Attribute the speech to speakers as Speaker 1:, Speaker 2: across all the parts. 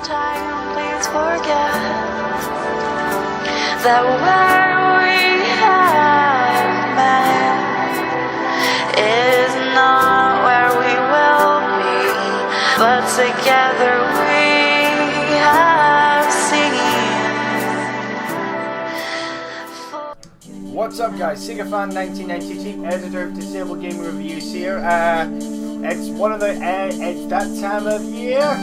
Speaker 1: time, please forget that where we have met is not where we will be, but together we have seen.
Speaker 2: What's up, guys? SegaFan1992, editor of Disabled Game Reviews here. It's it's that time of year.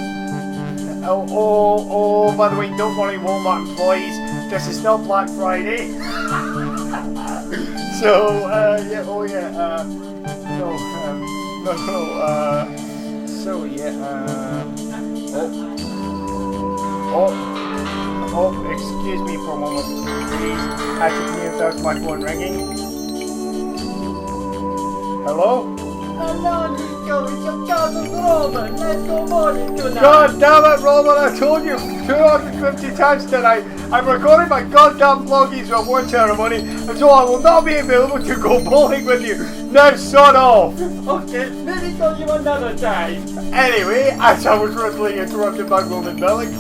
Speaker 2: By the way, don't worry, Walmart employees, this is not Black Friday. Excuse me for a moment, please. I can hear that's my phone ringing. Hello?
Speaker 3: Hello, Nico, it's your cousin Robert. Let's go bowling tonight.
Speaker 2: God damn it, Robert, I told you 250 times tonight. I'm recording my goddamn Bloggies reward ceremony, and so I will not be available to go bowling with you. Now, sod off.
Speaker 3: Okay, maybe call you another time.
Speaker 2: Anyway, as I was rudely interrupted by Roman Belling,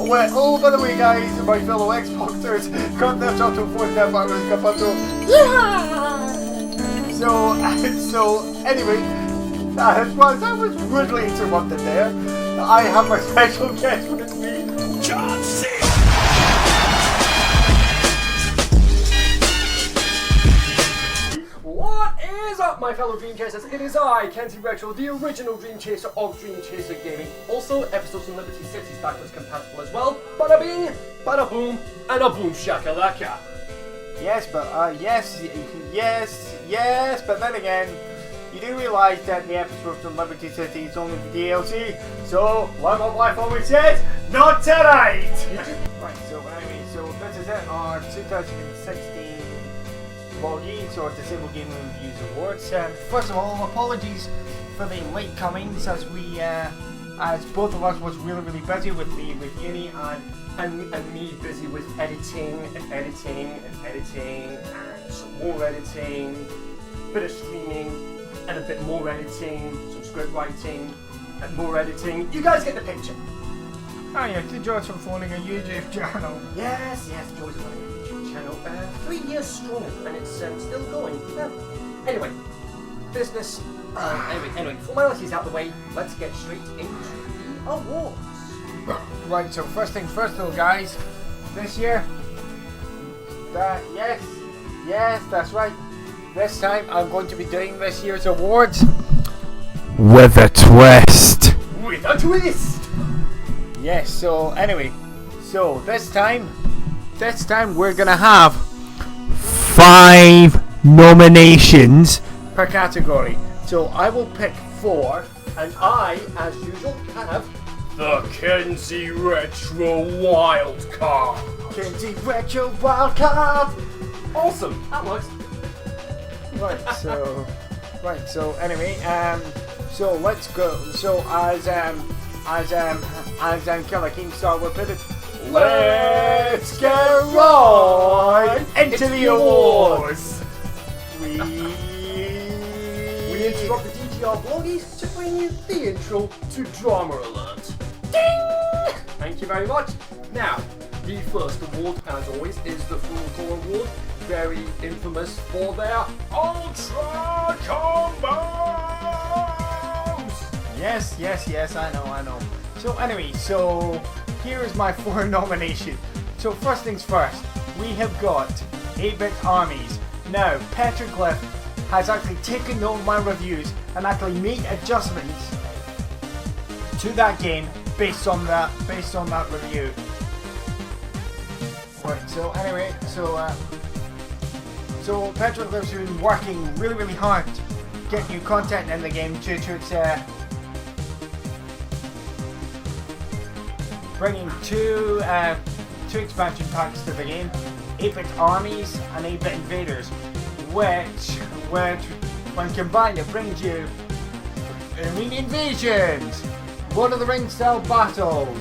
Speaker 2: well, by the way, guys, my fellow Xboxers, got this auto force that virus capato. Anyway, as I was rudely interrupted there, I have my special guest with me, John C.
Speaker 3: What is up, my fellow Dream Chasers? It is I, Kenzie, the original Dream Chaser of Dream Chaser Gaming. Also, episodes from Liberty City is backwards compatible as well. Bada bing, bada boom, and a boom shakalaka.
Speaker 2: Yes, but then again, you do realise that the episode from Liberty City is only the DLC, so like my wife always says, not tonight! Right, so this is it, our 2016 Bloggies or Disabled Game Reviews Awards. First of all, apologies for the late comings, as both of us was really busy with uni and me busy with editing and some more editing, a bit of streaming and a bit more editing, some script writing and more editing. You guys get the picture. Oh yeah, the joys from phoning a YouTube channel. Yes, joys of running a YouTube channel. 3 years strong and it's still going. Anyway, business. Anyway, formalities out the way. Let's get straight into the awards. Right, so first things first though, guys. This year, yes, that's right. This time I'm going to be doing this year's awards with a twist. With a twist. Yes. So anyway, this time we're gonna have 5 nominations per category. So I will pick 4, and I, as usual, have the Kenzie Retro Wildcard. Kenzie Retro Wildcard. Awesome. That works. Right. So anyway, so let's go. So as Killer King Star will put it, let's get right into the awards. We interrupt the DGR Bloggies to bring you the intro to Drama Alert. Ding! Thank you very much. Now, the first award, as always, is the Full Core Award. Very infamous for their Ultra Combos! Yes, I know. So anyway, here is my 4 nominations. So first things first, we have got 8-Bit Armies. Now, Petroglyph has actually taken note of my reviews and actually made adjustments to that game based on that review. Right, so anyway, so Petroglyph's been working really hard to get new content in the game due to its bringing two expansion packs to the game, 8-Bit Armies and 8-Bit Invaders, which when combined it brings you Arena Invasions, Lord of the Rings style battles,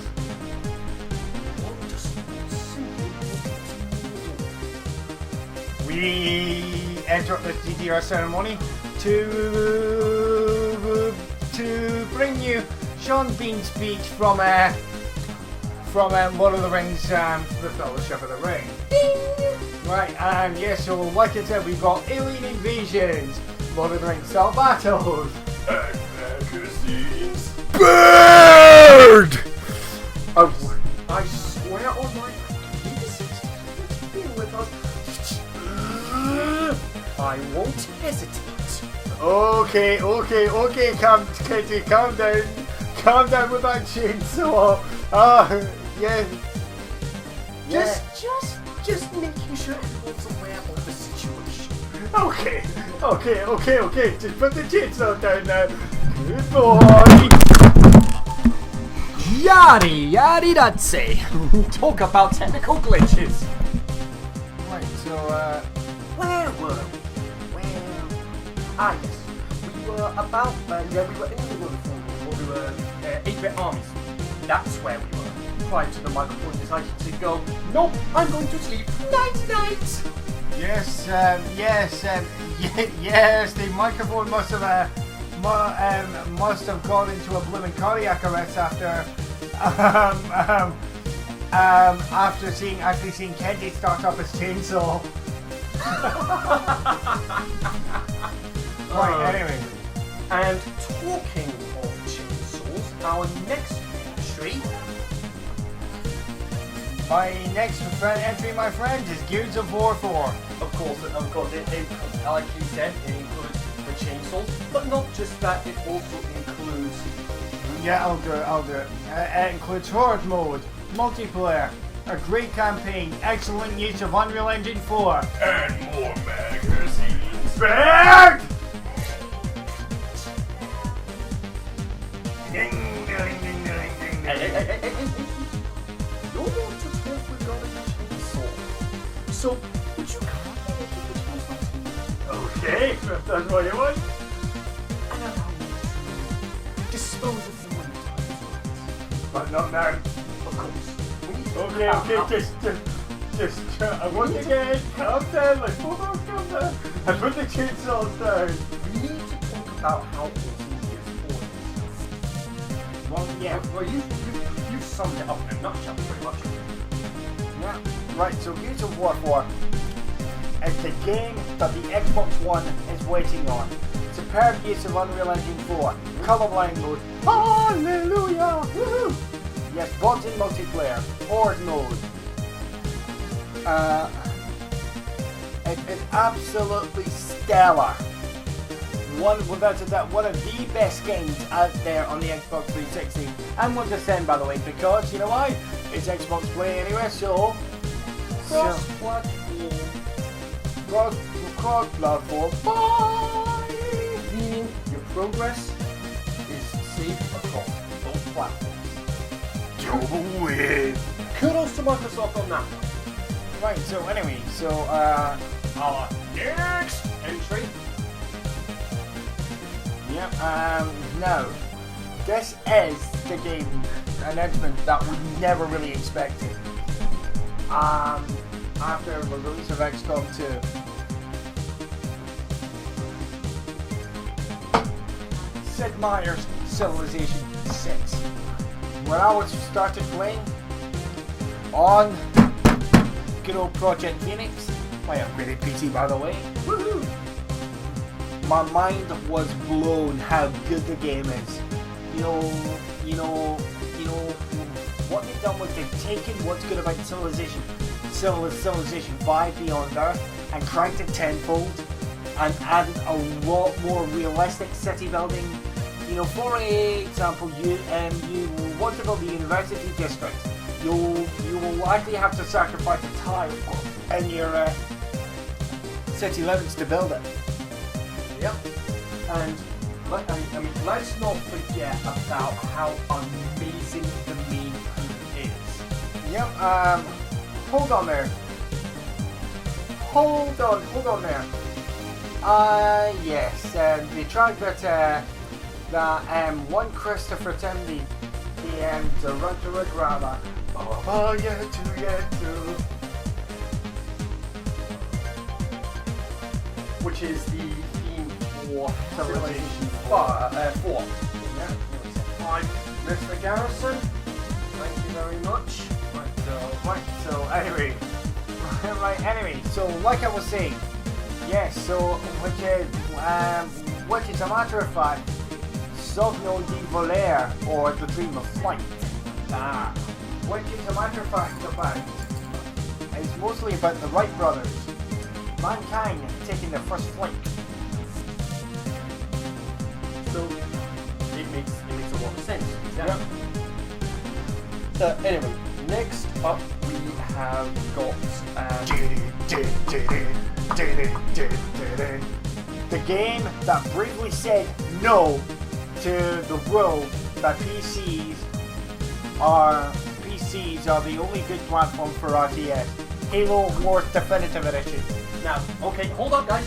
Speaker 2: we enter up this DDR ceremony to bring you Sean Bean's speech from from Lord of the Rings, The Fellowship of the Ring. Right, and yes, so like I said, we've got Alien Invasions, Lord of the Rings Style Battles, and magazines. Bird!
Speaker 3: I swear on my being with us. I won't hesitate.
Speaker 2: Okay, Kenzie, calm down. Calm down with that chainsaw. Yeah.
Speaker 3: Just making sure everyone's aware of the situation.
Speaker 2: Okay. Just put the chainsaw down now. Good boy.
Speaker 3: Yari datse. Talk about technical glitches.
Speaker 2: Right, so,
Speaker 3: Where were we? Yes. We were about, we were in the middle of the we were 8-bit armies. That's where we were. Prior to the microphone decided to go, nope, I'm going to sleep. Night.
Speaker 2: yes, the microphone must have gone into a blooming cardiac arrest after seeing Kenzie start up his chainsaw. Right, anyway.
Speaker 3: And talking of chainsaws, our next entry.
Speaker 2: My next entry, my friends, is Gears of War 4.
Speaker 3: Of course, it like you said, it includes the chainsaws, but not just that, it also includes...
Speaker 2: Yeah, I'll do it. It includes Horde Mode, multiplayer, a great campaign, excellent use of Unreal Engine 4, and more magazines. Back!
Speaker 3: Hey. You're not to talk regarding the chainsaw. So, would you come and give the chainsaw to me?
Speaker 2: Okay, if that's what you want.
Speaker 3: And allow me to dispose of you when the time is right.
Speaker 2: But not now.
Speaker 3: Of course. We need to
Speaker 2: just, once again, calm down, like, hold on, calm down. And put the chainsaws down.
Speaker 3: We need to talk about how awesome Gears 4 is.
Speaker 2: Well, yeah.
Speaker 3: Well, you summed it up in a nutshell, pretty much.
Speaker 2: Yeah. Right, so Gears of War 4 is the game that the Xbox One is waiting on. Superb use of Unreal Engine 4, colorblind mode, hallelujah, woohoo! Yes, bots in multiplayer, Horde mode. It is absolutely stellar. Without a doubt, one of the best games out there on the Xbox 360 and one to send, by the way, because you know why? It's Xbox Play anyway, so cross-platform. Bye.
Speaker 3: Meaning your progress is safe across both platforms.
Speaker 2: You win.
Speaker 3: Kudos to Microsoft on that one.
Speaker 2: Right, so anyway,
Speaker 3: Our next entry.
Speaker 2: Yep, no. This is the game announcement that we never really expected. After the release of XCOM 2. Sid Meier's Civilization 6. When I started playing on good old Project Phoenix, my upgraded PC by the way, woohoo! My mind was blown how good the game is. You know, what they've done was they've taken what's good about Civilization 5 Beyond Earth and cranked it tenfold and added a lot more realistic city building. You know, for example, you want to build the university district. You will likely have to sacrifice a tile in your city limits to build it.
Speaker 3: Yep. And let's not forget about how amazing the main theme is.
Speaker 2: Yep. Hold on there. Hold on there. Yes. The track that one Christopher Tim, the director of drama. Oh yeah, too.
Speaker 3: Which is the theme for Civilization 4. Yeah, 5. Mr. Garrison, Thank you very much.
Speaker 2: So anyway, so like I was saying, yes, so which is a matter of fact, Souvenir de Voler, or the Dream of Flight. Which is a matter of fact about, it's mostly about the Wright brothers, mankind taking their first flight.
Speaker 3: So it makes a lot of sense.
Speaker 2: Yep.
Speaker 3: So anyway, next up we have got
Speaker 2: the game that bravely said no to the rule that PCs are the only good platform for RTS. Halo Wars Definitive Edition.
Speaker 3: now. Okay, hold up, guys.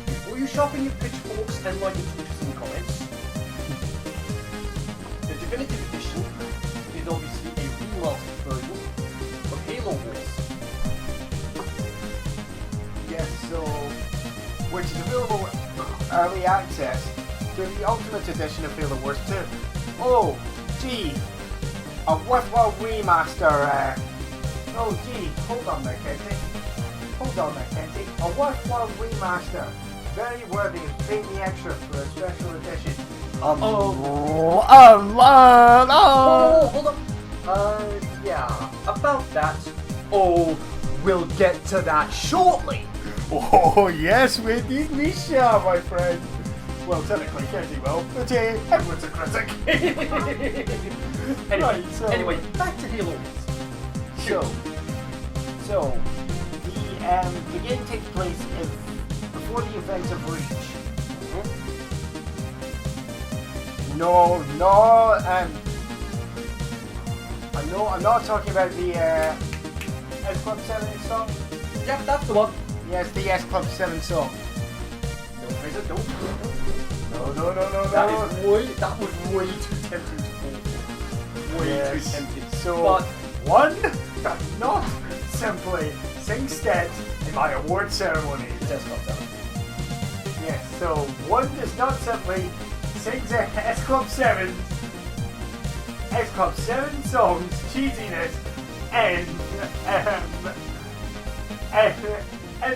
Speaker 3: Before you sharpen your pitchforks and like some comments, the Definitive Edition is obviously a remastered version of Halo Wars.
Speaker 2: Yes, so which is available early access to the Ultimate Edition of Halo Wars 2. Oh, gee, a worthwhile remaster. Oh, gee, hold on there, Kenzie. A worthwhile remaster, very worthy of paying the extra for a special edition.
Speaker 3: Hold up. Yeah, about that. Oh, we'll get to that shortly.
Speaker 2: Oh, yes, we shall, my friend. Well, technically, Kenzie will, but everyone's a critic.
Speaker 3: Anyway, back to Halo Wars.
Speaker 2: So the game takes place before the events of Reach. I'm not talking about the S Club 7 song.
Speaker 3: Yep, that's the one.
Speaker 2: Yes, the S Club 7 song.
Speaker 3: Don't praise it, don't.
Speaker 2: No.
Speaker 3: That was way too tempting to fall for. Way too tempting.
Speaker 2: So,
Speaker 3: But
Speaker 2: one does not simply sing steps in my award ceremony.
Speaker 3: it's S Club 7.
Speaker 2: Yes, so one does not simply sing the S Club 7 songs, cheesiness, and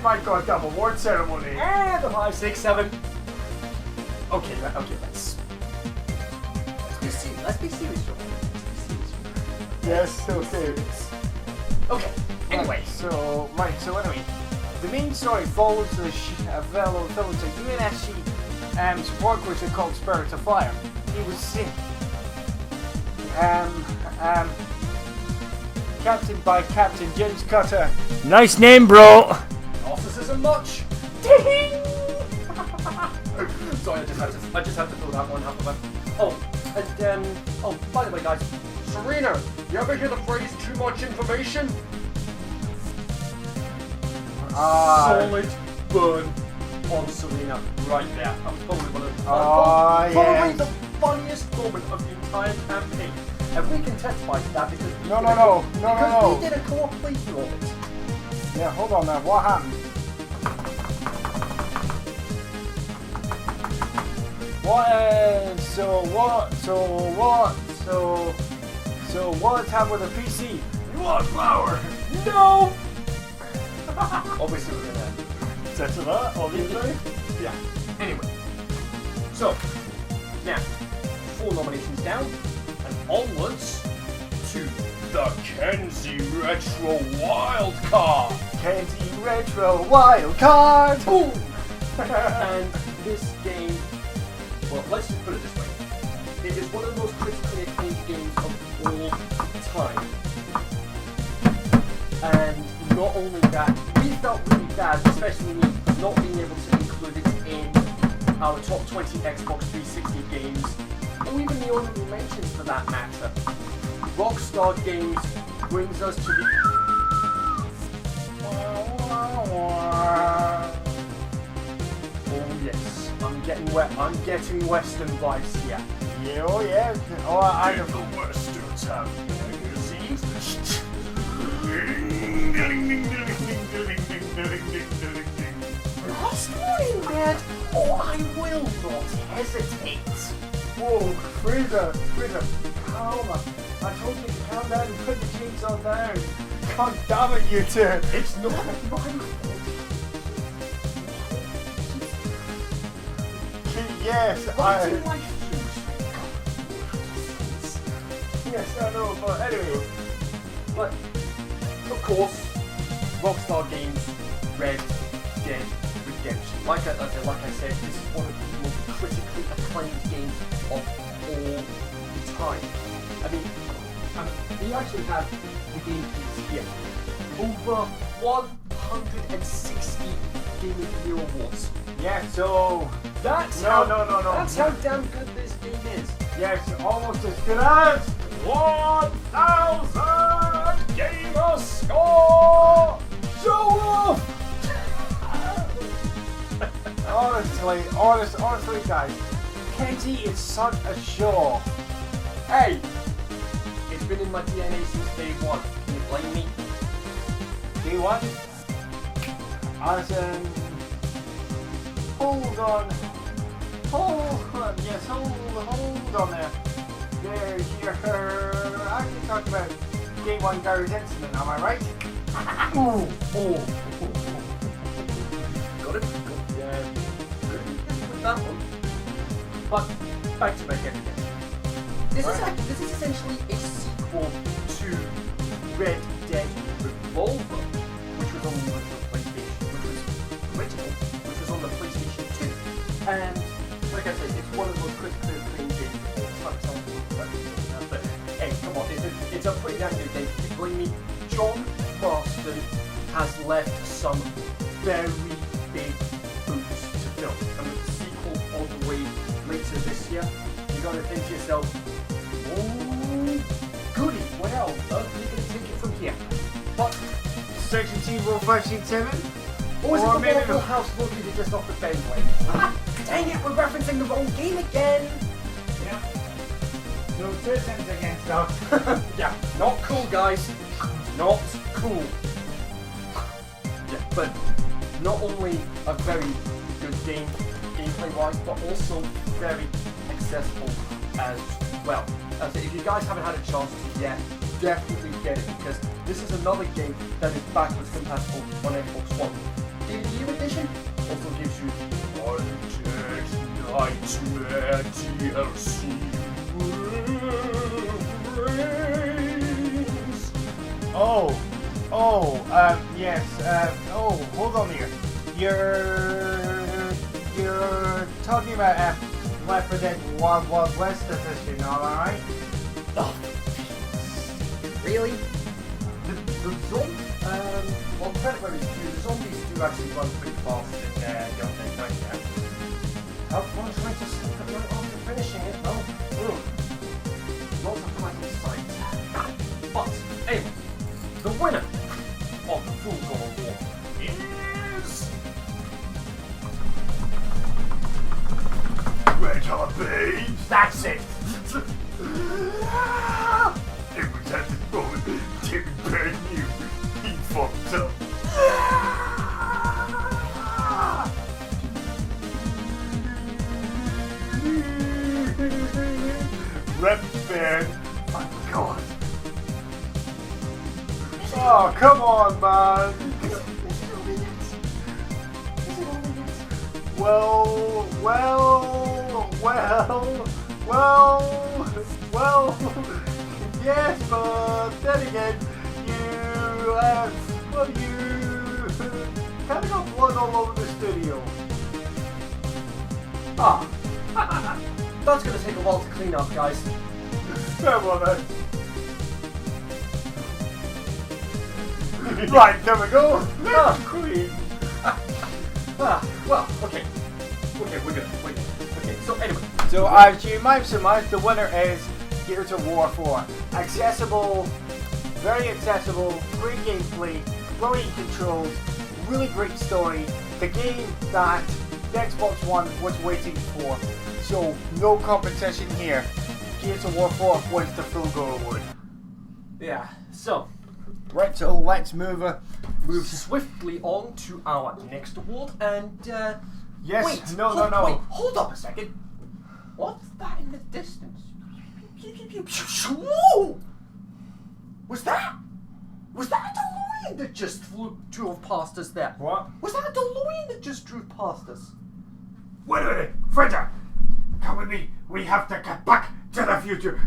Speaker 2: my goddamn award ceremony.
Speaker 3: And the 5, 6, 7. Okay, let's be serious. Let's be serious, John.
Speaker 2: Yes, okay.
Speaker 3: Okay. Anyway,
Speaker 2: So anyway, the main story follows a UNSC support cruiser called Spirit of Fire. He was captained by Captain James Cutter. Nice name, bro.
Speaker 3: office isn't much. Sorry, I just had to throw that one out of it. Oh, and by the way, guys, Serena, you ever hear the phrase "too much information"? Solid burn on Serena right there. That was probably one of probably the funniest moment of the entire campaign. And we can testify to that because we did a co-op playthrough of it.
Speaker 2: Yeah, hold on now. What happened? What's happened with the PC? You want power? No!
Speaker 3: Obviously, we're gonna
Speaker 2: Settle that, obviously.
Speaker 3: yeah. Anyway, so now 4 nominations down, and onwards to the Kenzie Retro Wildcard.
Speaker 2: Kenzie Retro Wildcard!
Speaker 3: Boom! And this game, well, let's just put it this way. It is one of the most critically acclaimed games of all time. And not only that, we felt really bad, especially me, not being able to include it in our top 20 Xbox 360 games, or even the honorable mentions for that matter. Rockstar Games brings us to the... Oh yes, I'm getting Western vibes here.
Speaker 2: Yeah, oh yeah. Oh, I know.
Speaker 3: The Westerns have magazines. Lost morning bed? Oh, I will not hesitate.
Speaker 2: Whoa, Fraser, calm. I told you to calm down and put the chainsaw down. God damn it, you two.
Speaker 3: It's not my fault.
Speaker 2: Yes,
Speaker 3: Lighting my fuse.
Speaker 2: Yes, I know, but anyway.
Speaker 3: But, of course, Rockstar Games, Red Dead Redemption. Like I said, this is one of the most critically acclaimed games of all time. I mean, we actually have the game keys here. Over 160 Game of the Year awards.
Speaker 2: Yeah, so...
Speaker 3: That's
Speaker 2: No.
Speaker 3: That's how damn good this game is.
Speaker 2: Yes, almost as good as
Speaker 3: 1,000 gamer score! Show off!
Speaker 2: Honestly, guys, Kenzie is such a show.
Speaker 3: Hey! It's been in my DNA since day one. Can you blame me?
Speaker 2: Day one? Alison, hold on. Yes, hold on there. You're actually talking about Day One Gary's incident, am I right?
Speaker 3: Oh. Got it. Good with that one. But back to my game. This is essentially a sequel to Red Dead Revolver, which was on the PlayStation, which was on the PlayStation 2. And like I said, it's one of the most critically acclaimed games of all time. But hey, come on, it's a pretty damn good game. If you blame me, John Marston has left some very big boots to fill. And with the sequel all the way later this year, you gotta think to yourself, oh, goody, well, are you gonna take it from here? But
Speaker 2: Section T, Roll 567?
Speaker 3: or is it
Speaker 2: Or
Speaker 3: the
Speaker 2: maybe
Speaker 3: Waffle
Speaker 2: the-
Speaker 3: House movie that just off the Benway? Dang it, we're referencing the wrong game again!
Speaker 2: Yeah. So, 2 cents against us.
Speaker 3: Yeah, not cool, guys. Not cool. Yeah, but not only a very good game, gameplay-wise, but also very accessible as well. If you guys haven't had a chance to yet, definitely get it, because this is another game that is backwards compatible on Xbox One. Game of the Year Edition also gives you Undead Nightmare DLC.
Speaker 2: Yes, hold on here. You're talking about Left 4 Dead Wild Wild West edition, alright?
Speaker 3: Oh, really? The well, credit where it's due, the zombies do actually run pretty fast in the Undead Nightmare. How far should I just slip it right after finishing it, though? Lots of pleasant sights. But, anyway, the winner of the Fool Goal Award is...
Speaker 4: Red Hot Babes!
Speaker 3: That's it!
Speaker 4: It was at this moment Tim Penn knew he fucked up. Rep fan, my God.
Speaker 2: Oh, come on, man. Well, yes, but then again, you kind of got blood all over the studio.
Speaker 3: That's gonna take a while to clean up, guys.
Speaker 2: Come on, then. Right, there we go. Queen.
Speaker 3: Well, okay. Okay, we're good. Okay, so anyway.
Speaker 2: So as you might have surmised, the winner is Gears of War 4. Accessible, very accessible, great gameplay, brilliant controls, really great story. The game that the Xbox One was waiting for. So no competition here. Gears of War 4 wins the Full Go Award.
Speaker 3: Yeah, so
Speaker 2: Right, so let's move
Speaker 3: swiftly on to our next award, and
Speaker 2: Yes,
Speaker 3: wait,
Speaker 2: no.
Speaker 3: Wait, hold up a second. What's that in the distance? Whoa! Was that a DeLorean that just drove past us there?
Speaker 2: What?
Speaker 3: Was that a DeLorean that just drove past us?
Speaker 4: Wait a minute, Freda! Come with me. We have to get back to the future.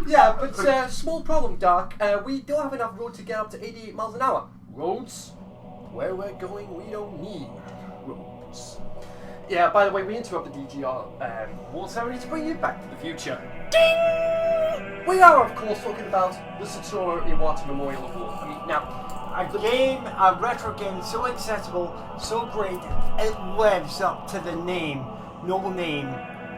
Speaker 3: Yeah, but small problem, Doc. We don't have enough road to get up to 88 miles an hour. Roads? Where we're going, we don't need roads. Yeah, by the way, we interrupted the DGR award ceremony to bring you Back to the Future. Ding! We are, of course, talking about the Satoru Iwata Memorial Award. I mean, now,
Speaker 2: A retro game so accessible, so great, it lives up to the noble name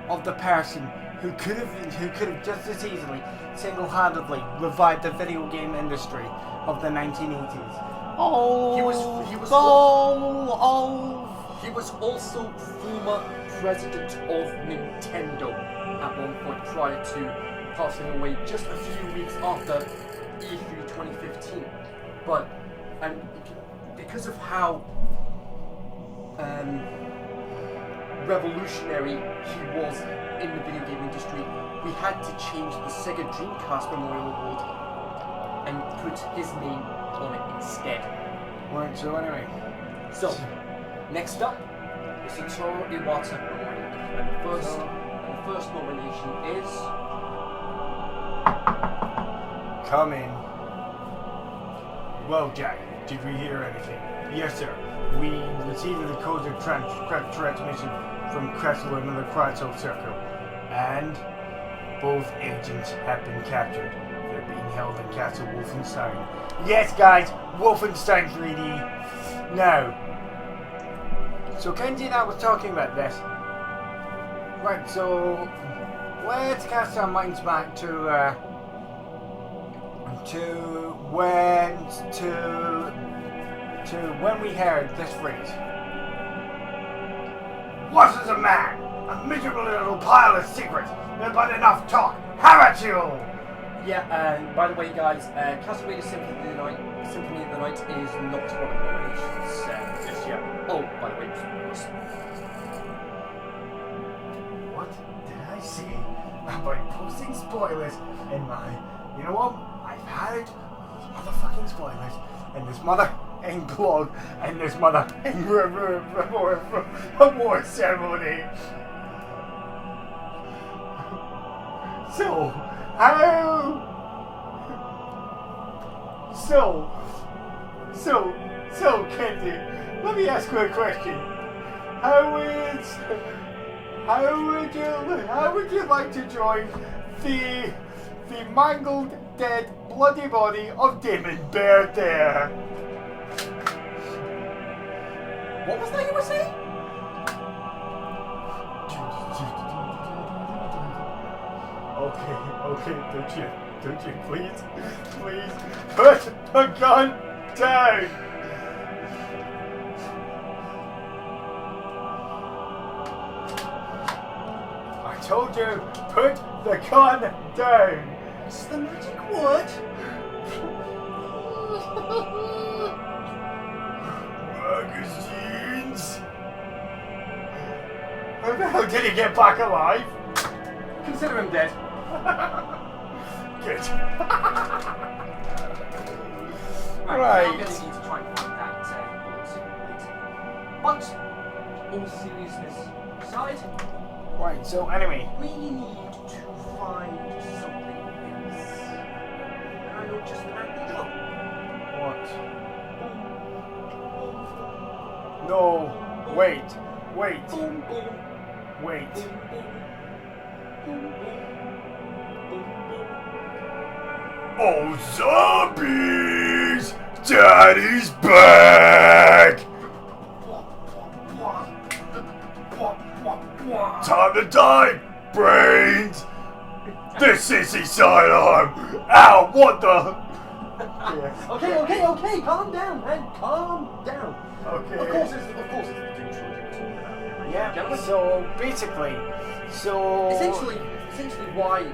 Speaker 2: of the person who could have just as easily, single-handedly revived the video game industry of the 1980s.
Speaker 3: He was also former president of Nintendo at one point prior to passing away just a few weeks after E3 2015. But and because of how revolutionary he was in the video game industry, we had to change the Sega Dreamcast Memorial Award and put his name on it instead.
Speaker 2: Right, so anyway.
Speaker 3: So, next up is Satoru Iwata Memorial. And the first nomination is...
Speaker 2: Come in. Well, Jack, did we hear anything? Yes, sir. We received a decoded transmission from Kressel and the Kreisel Circle, and both agents have been captured. They're being held in Castle Wolfenstein. Yes, guys, Wolfenstein 3D. Now, so Kenzie and I was talking about this. Right, so let's cast our minds back to when we heard this phrase.
Speaker 4: What is a man? A miserable little pile of secrets. But enough talk. Have at you!
Speaker 3: Yeah, and by the way, guys, Castlevania Symphony of the Night is not one of the nominations this year. Oh, by the way,
Speaker 2: What did I say about posting spoilers in my... You know what? I've had it. Motherfucking spoilers. And this mother-ing blog. And this mother-ing award ceremony. So, Kenzie, let me ask you a question. How would you like to join the mangled, dead, bloody body of Damon Bear there?
Speaker 3: what was that you were saying?
Speaker 2: Okay, don't you, please, put the gun down! I told you, put the gun down!
Speaker 3: It's the magic word.
Speaker 2: Magazines! How the hell did he get back alive?
Speaker 3: Consider him dead.
Speaker 2: Good.
Speaker 3: Right. I'm going to need to try and find that later. But, all seriousness aside,
Speaker 2: Right, so anyway.
Speaker 3: we need to find something else. And I know just the man to drop.
Speaker 2: What? No, wait.
Speaker 3: Boom, boom.
Speaker 2: Wait.
Speaker 3: Boom, boom. Boom, boom. Boom, boom.
Speaker 4: Oh, zombies! Daddy's back! Time to die, brains! This is the sidearm! Ow, what the?
Speaker 3: Okay, calm down, man, calm down.
Speaker 2: Okay.
Speaker 3: Of course it's the Doom trilogy we're talking about.
Speaker 2: Yeah, so basically,
Speaker 3: Essentially why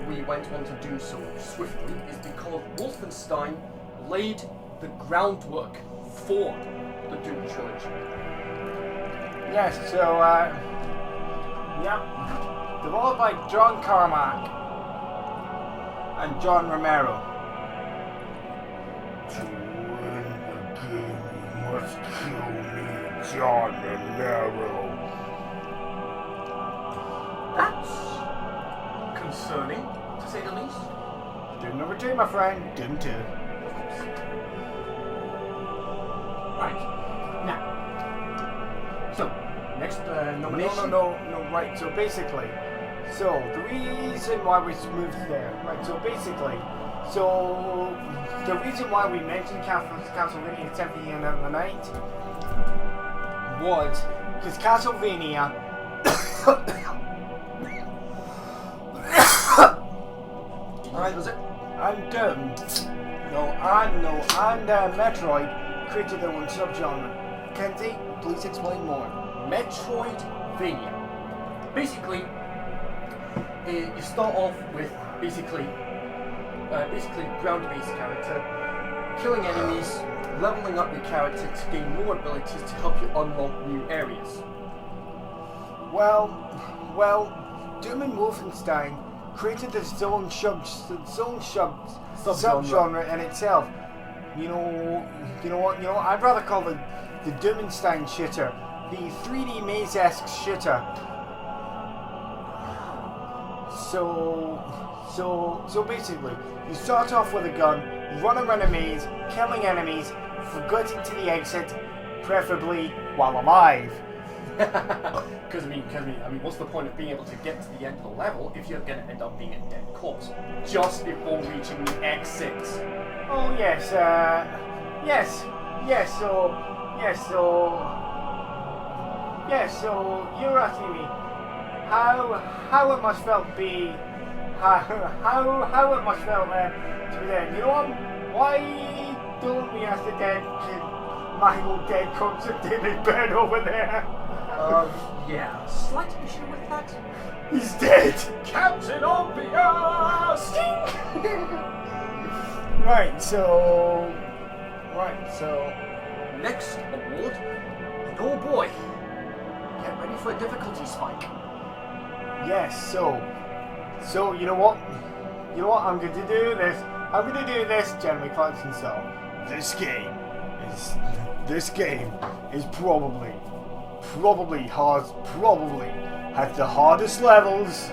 Speaker 3: we went on to do so swiftly is because Wolfenstein laid the groundwork for the Doom trilogy.
Speaker 2: Yes, so, yep. Developed by John Carmack and John Romero.
Speaker 4: To win the game, you must kill me, John Romero.
Speaker 3: That's concerning, to say the least.
Speaker 2: Didn't overdo, my friend. Didn't do.
Speaker 3: Right. Now. So, next nomination.
Speaker 2: No, right, so basically, so the reason why we moved there, right, so basically, so the reason why we mentioned Castlevania Symphony of the Night was because Castlevania
Speaker 3: Was it?
Speaker 2: and Metroid created their own subgenre. Kenzie, please explain more.
Speaker 3: Metroidvania. Basically, you start off with basically ground-based character, killing enemies, leveling up your character to gain more abilities to help you unlock new areas.
Speaker 2: Well, Doom and Wolfenstein created its own subgenre in itself. You know what? I'd rather call the Doomenstein shooter the 3D Maze-esque shooter. So basically, you start off with a gun, run around a maze, killing enemies, getting to the exit, preferably while alive.
Speaker 3: Because I mean, what's the point of being able to get to the end of the level if you're going to end up being a dead corpse just before reaching the exit?
Speaker 2: Oh yes, So you're asking me how it must felt be how it must felt to be there. You know what? Why don't we ask the my old dead corpse of David Byrne over there?
Speaker 3: Yeah, slight issue with that.
Speaker 2: He's dead.
Speaker 3: Captain Obvious!
Speaker 2: Right, so
Speaker 3: Next award, and oh boy, get ready for a difficulty spike.
Speaker 2: yes, so you know what? I'm going to do this, Jeremy Clarkson style. This game is probably has the hardest levels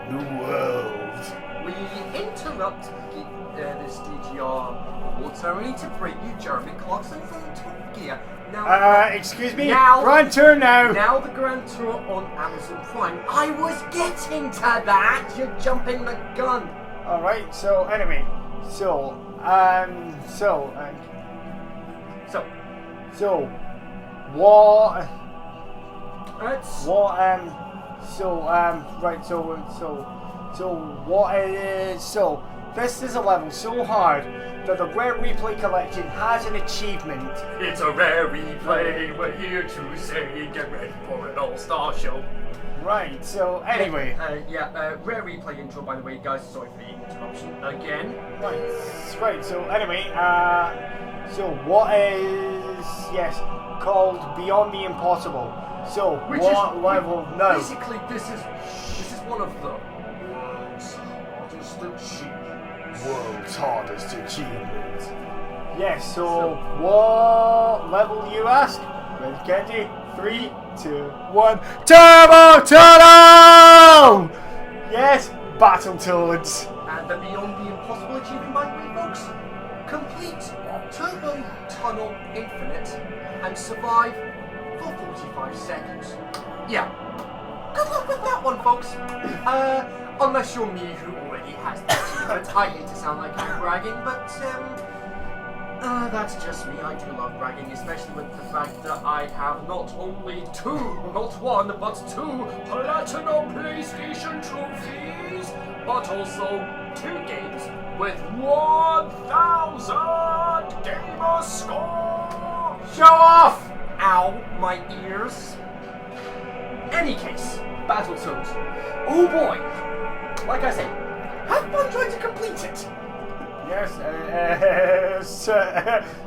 Speaker 2: in the world.
Speaker 3: We interrupt this DGR award ceremony to bring you Jeremy Clarkson from Top Gear. Now,
Speaker 2: excuse me.
Speaker 3: Now-
Speaker 2: Grand tour now.
Speaker 3: now the Grand Tour on Amazon Prime. I was getting to that. You're jumping the gun.
Speaker 2: All right. So anyway, what?
Speaker 3: It's
Speaker 2: This is a level so hard that the Rare Replay Collection has an achievement.
Speaker 3: It's a rare replay. We're here to say get ready for an all-star show.
Speaker 2: Right, so anyway.
Speaker 3: Rare replay intro, by the way, guys. Sorry for the interruption again.
Speaker 2: Right, so anyway, so what is, called Beyond the Impossible. So, what level? No.
Speaker 3: Basically, this is one of the world's hardest achievements.
Speaker 4: World's hardest achievement.
Speaker 2: Yes, so what level you ask? Ready, Kenzie? 3, 2, 1. Turbo Tunnel! Yes, Battletoads.
Speaker 3: And the Beyond the Impossible achievement, by the way, folks, complete Turbo Tunnel Infinite and survive for 45 seconds. Yeah. Good luck with that one, folks. Unless you're me, who already has the achievement. I hate to sound like I'm bragging, but that's just me. I do love bragging, especially with the fact that I have not only not one, but 2 Platinum PlayStation trophies, but also 2 games with 1,000 gamer score.
Speaker 2: Show off!
Speaker 3: Ow, my ears. Any case, Battletoads. Oh boy! Like I say, have fun trying to complete it.
Speaker 2: Yes,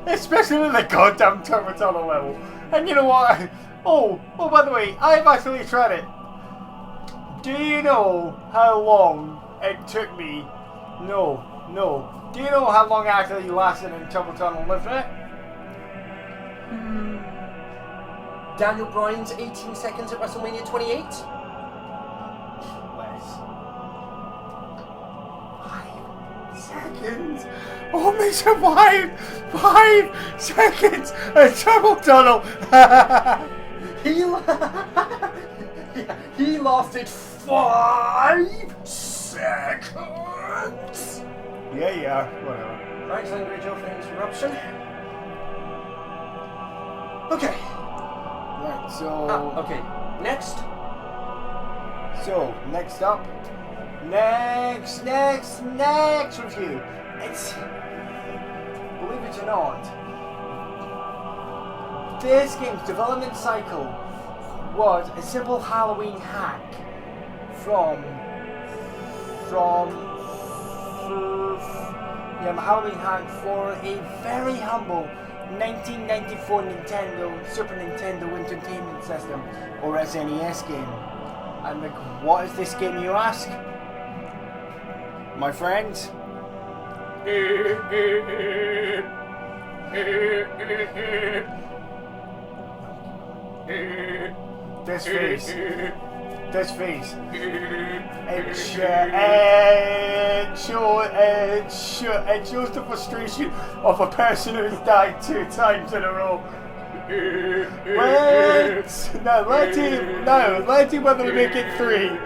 Speaker 2: especially the goddamn Turbo Tunnel level. And you know what? Oh, by the way, I've actually tried it. Do you know how long it took me? No. Do you know how long I actually lasted in Trouble Tunnel lived it?
Speaker 3: Daniel Bryan's 18 seconds at WrestleMania 28?
Speaker 2: Less. 5 seconds. Oh, me survived 5 seconds in Trouble Tunnel.
Speaker 3: He lasted 5 seconds!
Speaker 2: Yeah, whatever.
Speaker 3: Thanks, Angry Joe, for the interruption. Okay.
Speaker 2: Right, so...
Speaker 3: Okay, next.
Speaker 2: So, next up. Next review. It's... Believe it or not, this game's development cycle was a simple Halloween hack from Halloween hack for a very humble 1994 Super Nintendo Entertainment System, or SNES game. I'm like, what is this game, you ask? My friends? This face. It shows the frustration of a person who's died 2 times in a row. Let's see whether we make it 3.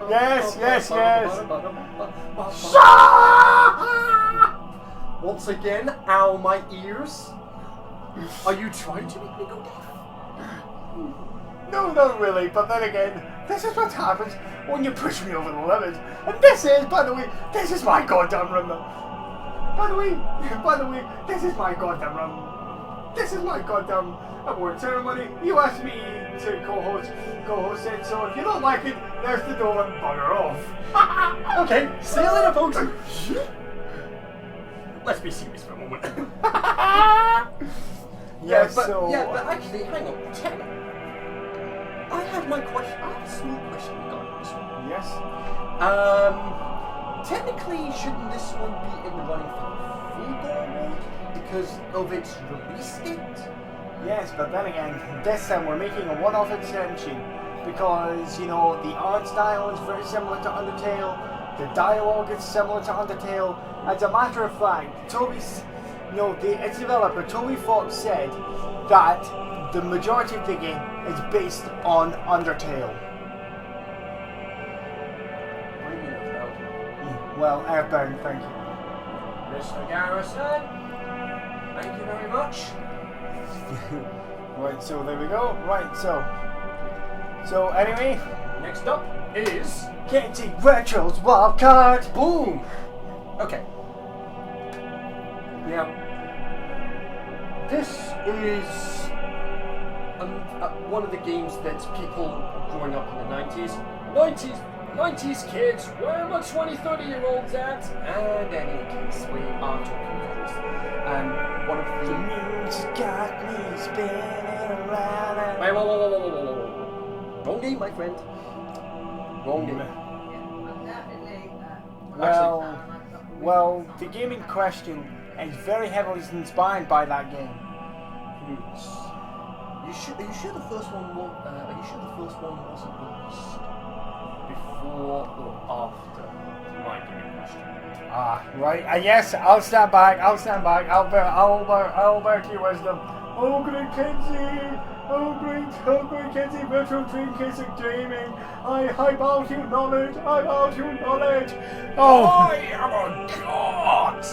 Speaker 2: Yes.
Speaker 3: Once again, ow my ears. Are you trying to make me go deaf?
Speaker 2: No, not really, but then again, this is what happens when you push me over the limit. And this is, by the way, this is my goddamn room. By the way, this is my goddamn room. This is my goddamn award ceremony. You asked me to co-host it, so if you don't like it, there's the door and bugger off.
Speaker 3: Okay, see you later, folks. Let's be serious for a moment. But actually, hang on. I have a small question regarding this one.
Speaker 2: Yes.
Speaker 3: Technically, shouldn't this one be in the running for the Fugo Award because of its release date?
Speaker 2: Yes, but then again, this time we're making a one-off extension because, the art style is very similar to Undertale, the dialogue is similar to Undertale. As a matter of fact, its developer, Toby Fox, said that the majority of the game is based on Undertale. Well, Earthbound, thank you.
Speaker 3: Mr. Garrison, thank you very much.
Speaker 2: Right, so there we go. Right, so anyway,
Speaker 3: next up is
Speaker 2: Kenzie Retro's Wildcard.
Speaker 3: Boom. Okay. Now, this is one of the games that people growing up in the 90s kids, where are my 20, 30-year-olds at? And any case, we are talking about this. One of the
Speaker 2: moon's got me spinning around.
Speaker 3: Wait, whoa. Wrong game, my friend. Wrong game.
Speaker 2: Well, the game in question is very heavily inspired by that game.
Speaker 3: Are you sure the first one wasn't released before or after my game in question?
Speaker 2: Right. Yes, I'll stand back. I'll back your wisdom. Oh, great Kenzie! Oh, great Kenzie! Virtual Dreamcase of Gaming. I bow to your knowledge. Oh,
Speaker 3: I am a god.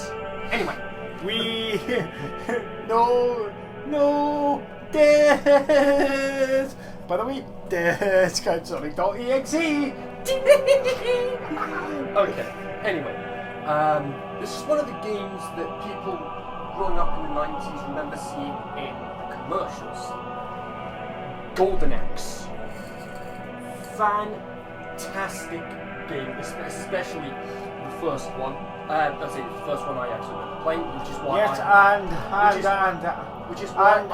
Speaker 3: Anyway,
Speaker 2: no, this. By the way, this comes Sonic.exe.
Speaker 3: Okay. Anyway, this is one of the games that people growing up in the 90s remember seeing in commercials. Golden Axe. Fantastic game, especially the first one. That's it. The first one I actually remember playing, which is why
Speaker 2: Yes,
Speaker 3: which is why I have.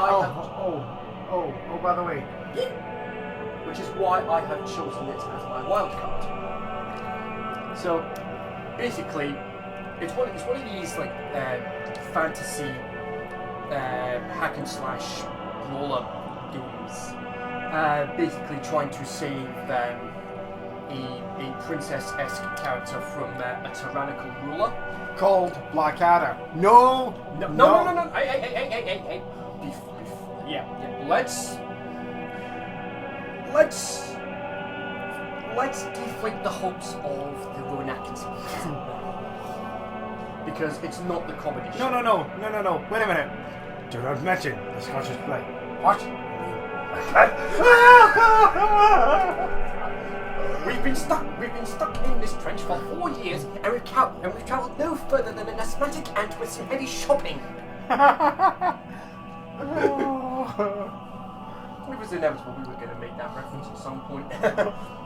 Speaker 2: by the way.
Speaker 3: Which is why I have chosen it as my wild card. So, basically, it's one of these like fantasy hack and slash brawler games. Basically, trying to save a princess-esque character from a tyrannical ruler
Speaker 2: Called Blackadder. No.
Speaker 3: Hey. Yeah. Let's deflate the hopes of the Ronackans. Because it's not the comedy show.
Speaker 2: No. Wait a minute. Do not mention the Scottish play. What?
Speaker 3: We've been stuck in this trench for 4 years, and we've travelled no further than an asthmatic ant with some heavy shopping. It was inevitable we were going to make that reference at some point.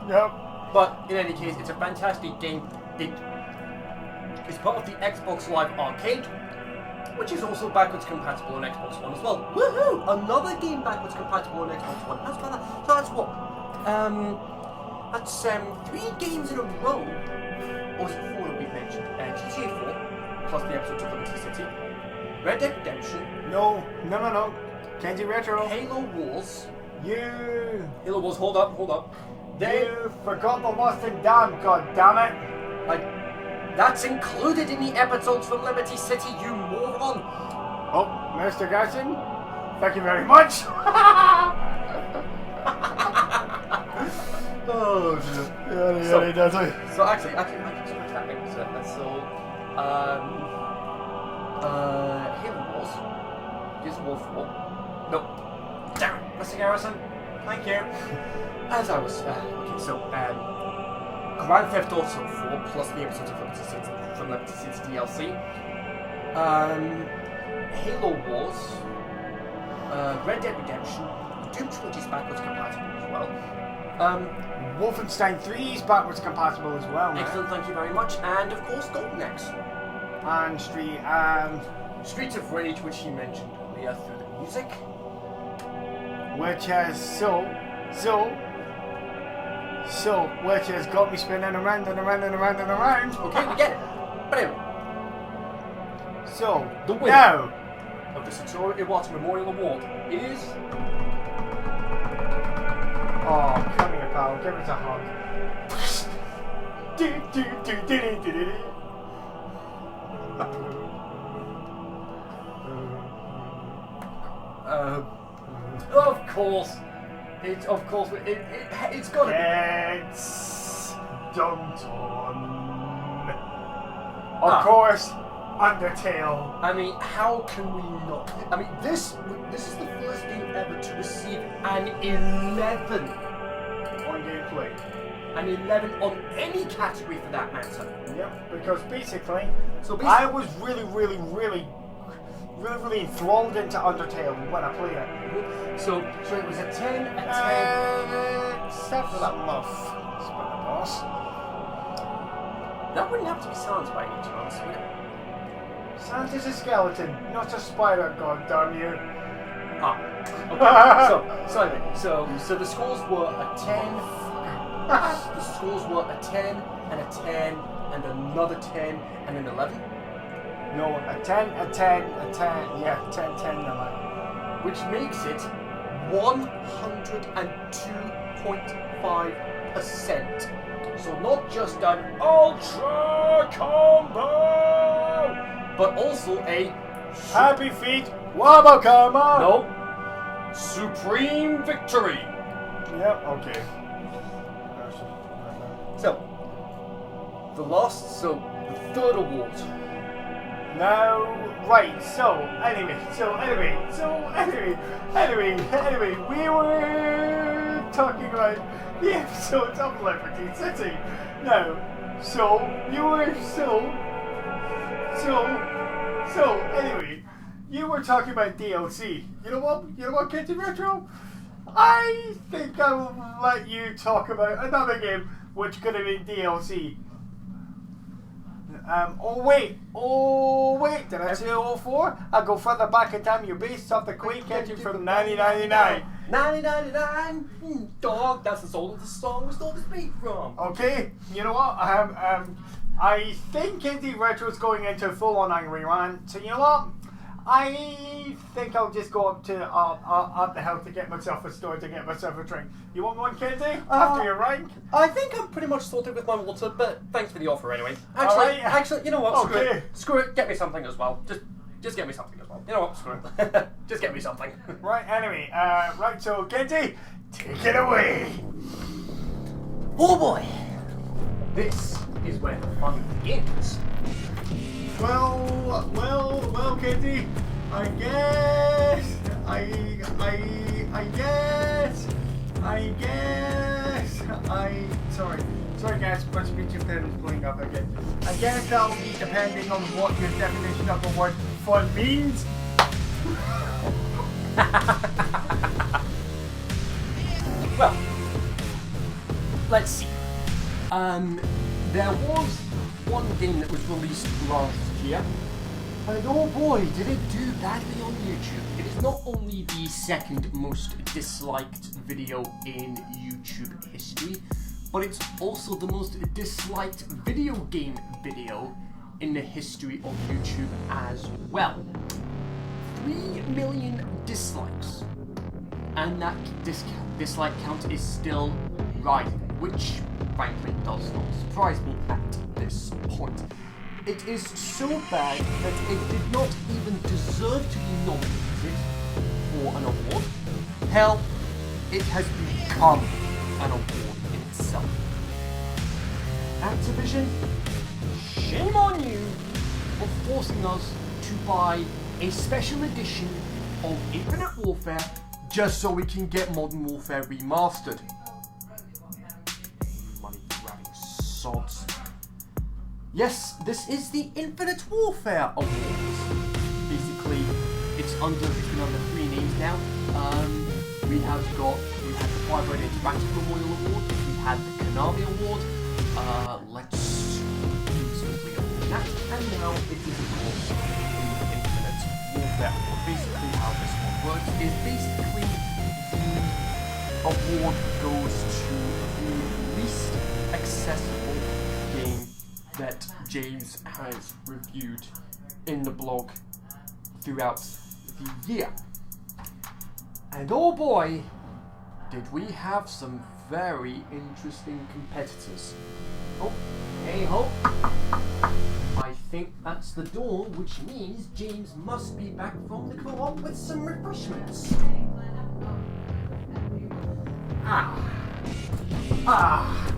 Speaker 2: Yep.
Speaker 3: But in any case, it's a fantastic game. It's part of the Xbox Live Arcade, which is also backwards compatible on Xbox One as well. Woohoo! Another game backwards compatible on Xbox One. So that's what? That's 3 games in a row. Or was it 4 that we've mentioned? GTA 4, plus the episodes of Liberty City. Red Dead Redemption.
Speaker 2: No. Kenzie Retro.
Speaker 3: Halo Wars.
Speaker 2: You
Speaker 3: Hold up.
Speaker 2: You forgot the lost and damned, goddammit.
Speaker 3: That's included in the episodes from Liberty City, you moron!
Speaker 2: Oh, Mr. Garson, thank you very much.
Speaker 3: Oh,
Speaker 2: Yada, does it?
Speaker 3: So actually, I can switch that bit. Halo Wars. Gears of War 4. No. Damn it, Mr. Garrison. Thank you. As I was, Grand Theft Auto 4 plus the episodes of Liberty City from Liberty City DLC. Halo Wars. Red Dead Redemption. Doom Trilogy is backwards compatible as well.
Speaker 2: Wolfenstein 3 is backwards compatible as well.
Speaker 3: Excellent, thank you very much. And of course, Golden Axe.
Speaker 2: And
Speaker 3: Streets of Rage, which he mentioned earlier through the music.
Speaker 2: which has which has got me spinning around and around and around and around.
Speaker 3: Okay, we get it. But anyway.
Speaker 2: So,
Speaker 3: the winner
Speaker 2: now
Speaker 3: of the Satoru Iwata Memorial Award is...
Speaker 2: Oh, come here, pal. Give us a hug.
Speaker 3: Of course. It's got to
Speaker 2: It's dumped on. Of course, Undertale.
Speaker 3: I mean, how can we not? I mean, this is the first game ever to receive an 11
Speaker 2: On gameplay.
Speaker 3: An 11 on any category for that matter.
Speaker 2: Yep, because basically,
Speaker 3: So
Speaker 2: I was really enthralled into Undertale when I played it.
Speaker 3: So it was a 10, a 10.
Speaker 2: Except for that muff. Spinner boss.
Speaker 3: That wouldn't have to be silenced by any chance, would it?
Speaker 2: Sans is a skeleton, not a spider, god damn you.
Speaker 3: Okay. So the scores were a 10. The scores were a 10 and a 10 and another 10 and an 11.
Speaker 2: No, a 10, a 10, a 10, yeah, 10, 10, 11.
Speaker 3: Which makes it 102.5%. So not just an ultra combo, but also a
Speaker 2: Happy feet, Wabakama!
Speaker 3: no supreme victory.
Speaker 2: Yep, okay.
Speaker 3: So the third award.
Speaker 2: Now, right, anyway, we were talking about the episodes of Liberty City. Now, anyway, you were talking about DLC. You know what, Kenzie Retro? I think I will let you talk about another game which could have been DLC. Oh wait, did I say 04? I'll go further back in time. You're based off the Quake engine from 1999.
Speaker 3: 1999? Dog, that's the oldest song we stole this beat from.
Speaker 2: Okay, you know what? I think Kenzie Retro's going into a full-on angry rant. So you know what? I think I'll just go up the hill to get myself a store to get myself a drink. You want one, Kenzie? After your rank?
Speaker 3: I think I'm pretty much sorted with my water, but thanks for the offer anyway.
Speaker 2: Alright.
Speaker 3: Actually, you know what? Screw
Speaker 2: Okay.
Speaker 3: it. Screw it. Get me something as well. Just get me something as well. You know what? Screw it. Just get me something.
Speaker 2: Right. Anyway, right. So Kenzie, take it away.
Speaker 3: Oh boy. This is where the fun begins.
Speaker 2: Well, Kenzie. I guess. Sorry guys, my speech impediment is blowing up again. I guess that'll be depending on what your definition of the word fun means.
Speaker 3: Well, let's see. There was one game that was released last year, and oh boy, did it do badly on YouTube. It is not only the second most disliked video in YouTube history, but it's also the most disliked video game video in the history of YouTube as well. 3 million dislikes. And that dislike count is still rising, which frankly does not surprise me at this point. It is so bad that it did not even deserve to be nominated for an award. Hell, it has become an award in itself. Activision, shame on you for forcing us to buy a special edition of Infinite Warfare just so we can get Modern Warfare remastered. Money grabbing sods. Yes, this is the Infinite Warfare Awards. Basically, it's been under 3 names now. We had the Firebird Interactive Memorial Award, we had the Konami Award, let's do simply on that, and now it is of course the Infinite Warfare Award. Basically how this one works is basically the award goes to the least accessible game that James has reviewed in the blog throughout the year. And oh boy, did we have some very interesting competitors. Oh, hey ho. I think that's the door, which means James must be back from the co-op with some refreshments.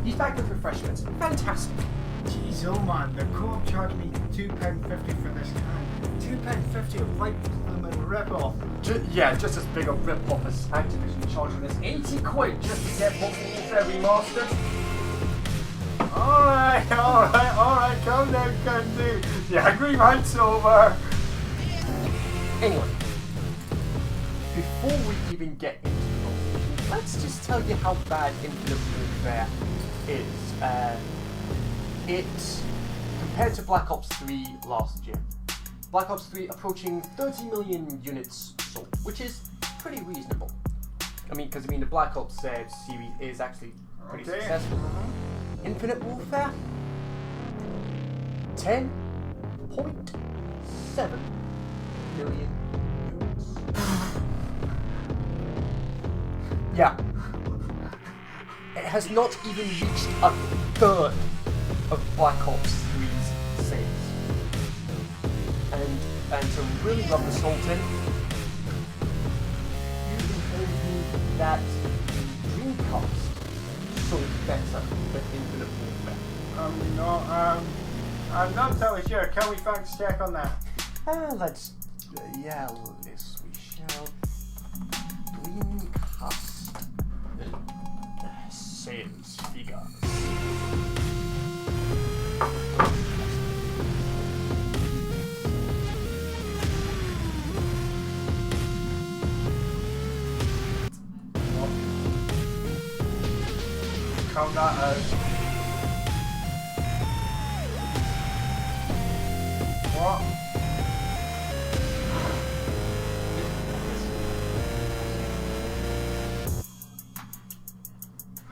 Speaker 3: He's back with refreshments. Fantastic.
Speaker 2: Jeez, oh man, the co-op charged me £2.50 for this can. £2.50 of right blooming rip-off.
Speaker 3: Just as big a rip-off as Activision charging us 80 quid just to get Modern Warfare remastered.
Speaker 2: Alright, calm down, Kenzie. The angry rant's over.
Speaker 3: Anyway, before we even get into the nomination, let's just tell you how bad Infinite Warfare is. It, compared to Black Ops 3 last year, Black Ops 3 approaching 30 million units sold, which is pretty reasonable. Because the Black Ops series is actually pretty successful. Infinite Warfare, 10.7 million units. Yeah. It has not even reached a third of Black Ops 3's sales. And to really rub the salt in, you informed me that Dreamcast sold better than Infinite Warfare.
Speaker 2: I'm not entirely sure. Can we fact check on that?
Speaker 3: Yes, we shall. Dreamcast sales figures.
Speaker 2: Count that out.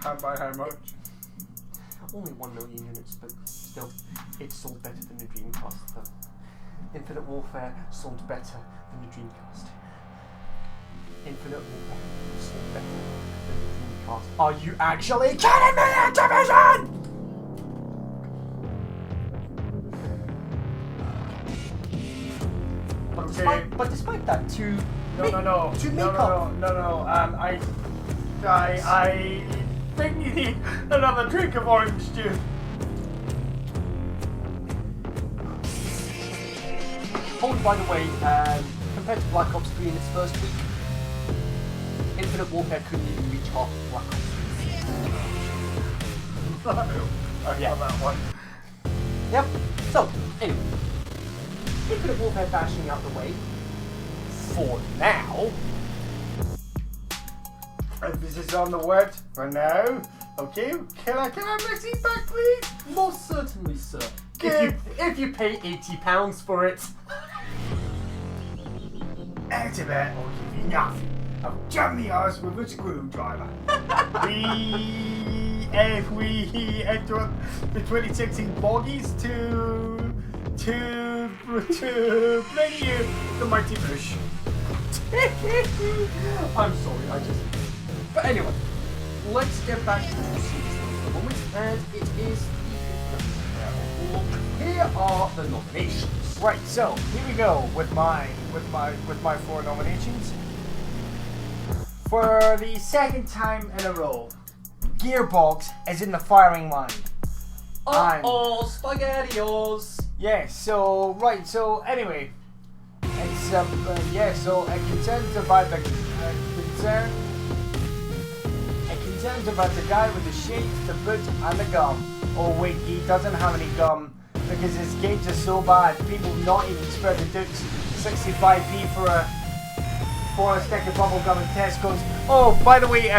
Speaker 2: By how much?
Speaker 3: Only 1 million units, but still, it sold better than the Dreamcast. Though. Infinite Warfare sold better than the Dreamcast. Infinite Warfare sold better than the Dreamcast. Are you actually kidding me, Activision? But despite that, to make up.
Speaker 2: I think you need another drink of orange juice.
Speaker 3: Oh, by the way, compared to Black Ops 3 in its first week, Infinite Warfare couldn't even reach half of Black Ops 3.
Speaker 2: I got that one.
Speaker 3: Yep. So, anyway, Infinite Warfare bashing out the way. For now.
Speaker 2: Emphasis on the word for now. Okay, can I have my seat back, please?
Speaker 3: Most certainly, sir.
Speaker 2: Good.
Speaker 3: If you pay £80 for it.
Speaker 2: Out of it, I'll give you nothing. I'll jam the arse with a screwdriver. If we enter the 2016 Bloggies to bring you the mighty bush.
Speaker 3: I'm sorry, But anyway, let's get back into the series for a moment, and it is the Here are the nominations.
Speaker 2: Right, so here we go with my 4 nominations. For the second time in a row, Gearbox is in the firing line.
Speaker 3: Spaghettios!
Speaker 2: Yes, so anyway, it's so it concerns about the guy with the shades, the boots, and the gum. Oh wait, he doesn't have any gum because his games are so bad. People not even spare the dukes 65p for a stick of bubble gum in Tesco's. Oh, by the way,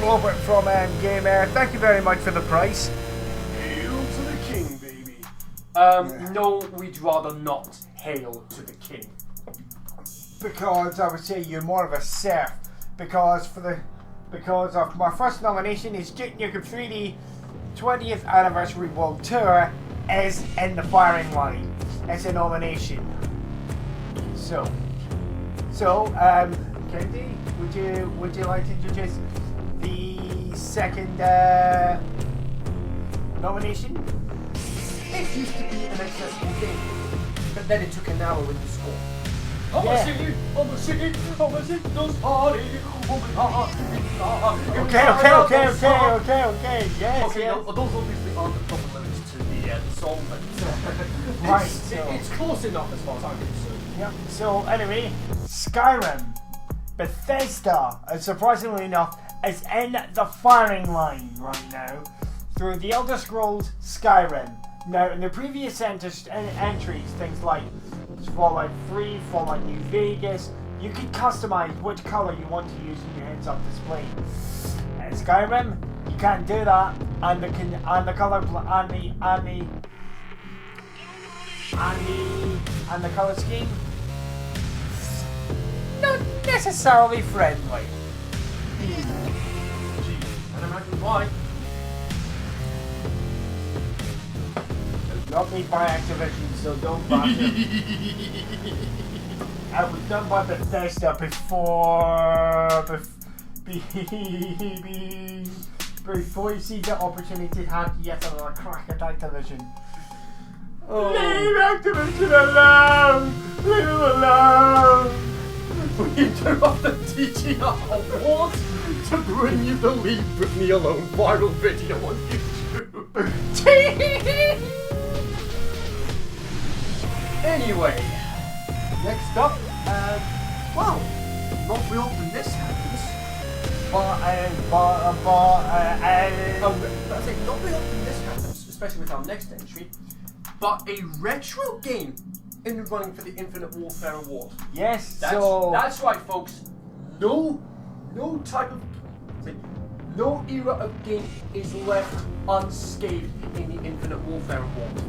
Speaker 2: Robert from Gamer, thank you very much for the price.
Speaker 3: Hail to the king, baby. No, we'd rather not hail to the king.
Speaker 2: Because I would say you're more of a serf. Because of my first nomination is Duke Nukem 3D 20th Anniversary World Tour is in the firing line. It's a nomination. So, Kenzie, would you like to introduce the second nomination?
Speaker 3: It used to be an accessible game, but then it took an hour when you score.
Speaker 2: Yeah.
Speaker 3: I'm a city, those party,
Speaker 2: Okay, yes.
Speaker 3: Okay,
Speaker 2: yes.
Speaker 3: those obviously aren't the proper lyrics to the song, but
Speaker 2: Right,
Speaker 3: it's close enough as far as I'm concerned.
Speaker 2: Yep. So anyway, Skyrim, Bethesda, surprisingly enough, is in the firing line right now through the Elder Scrolls Skyrim. Now, in the previous entries, things like Fallout 3, Fallout New Vegas, you can customize which color you want to use in your heads-up display. In Skyrim, you can't do that, and the color and the color scheme not necessarily friendly.
Speaker 3: Gee, and imagine why.
Speaker 2: Not made by Activision, so don't bash it. It was done by Bethesda before you see the opportunity to have yet another crack at Activision. Oh. Leave Activision alone! Leave them alone!
Speaker 3: We interrupted teaching awards to bring you the Leave Britney Alone viral video on YouTube. Anyway, next up, well, not real often this happens.
Speaker 2: I
Speaker 3: say not very often this happens, especially with our next entry, but a retro game in the running for the Infinite Warfare Award.
Speaker 2: yes,
Speaker 3: That's right, folks. No era of game is left unscathed in the Infinite Warfare Award.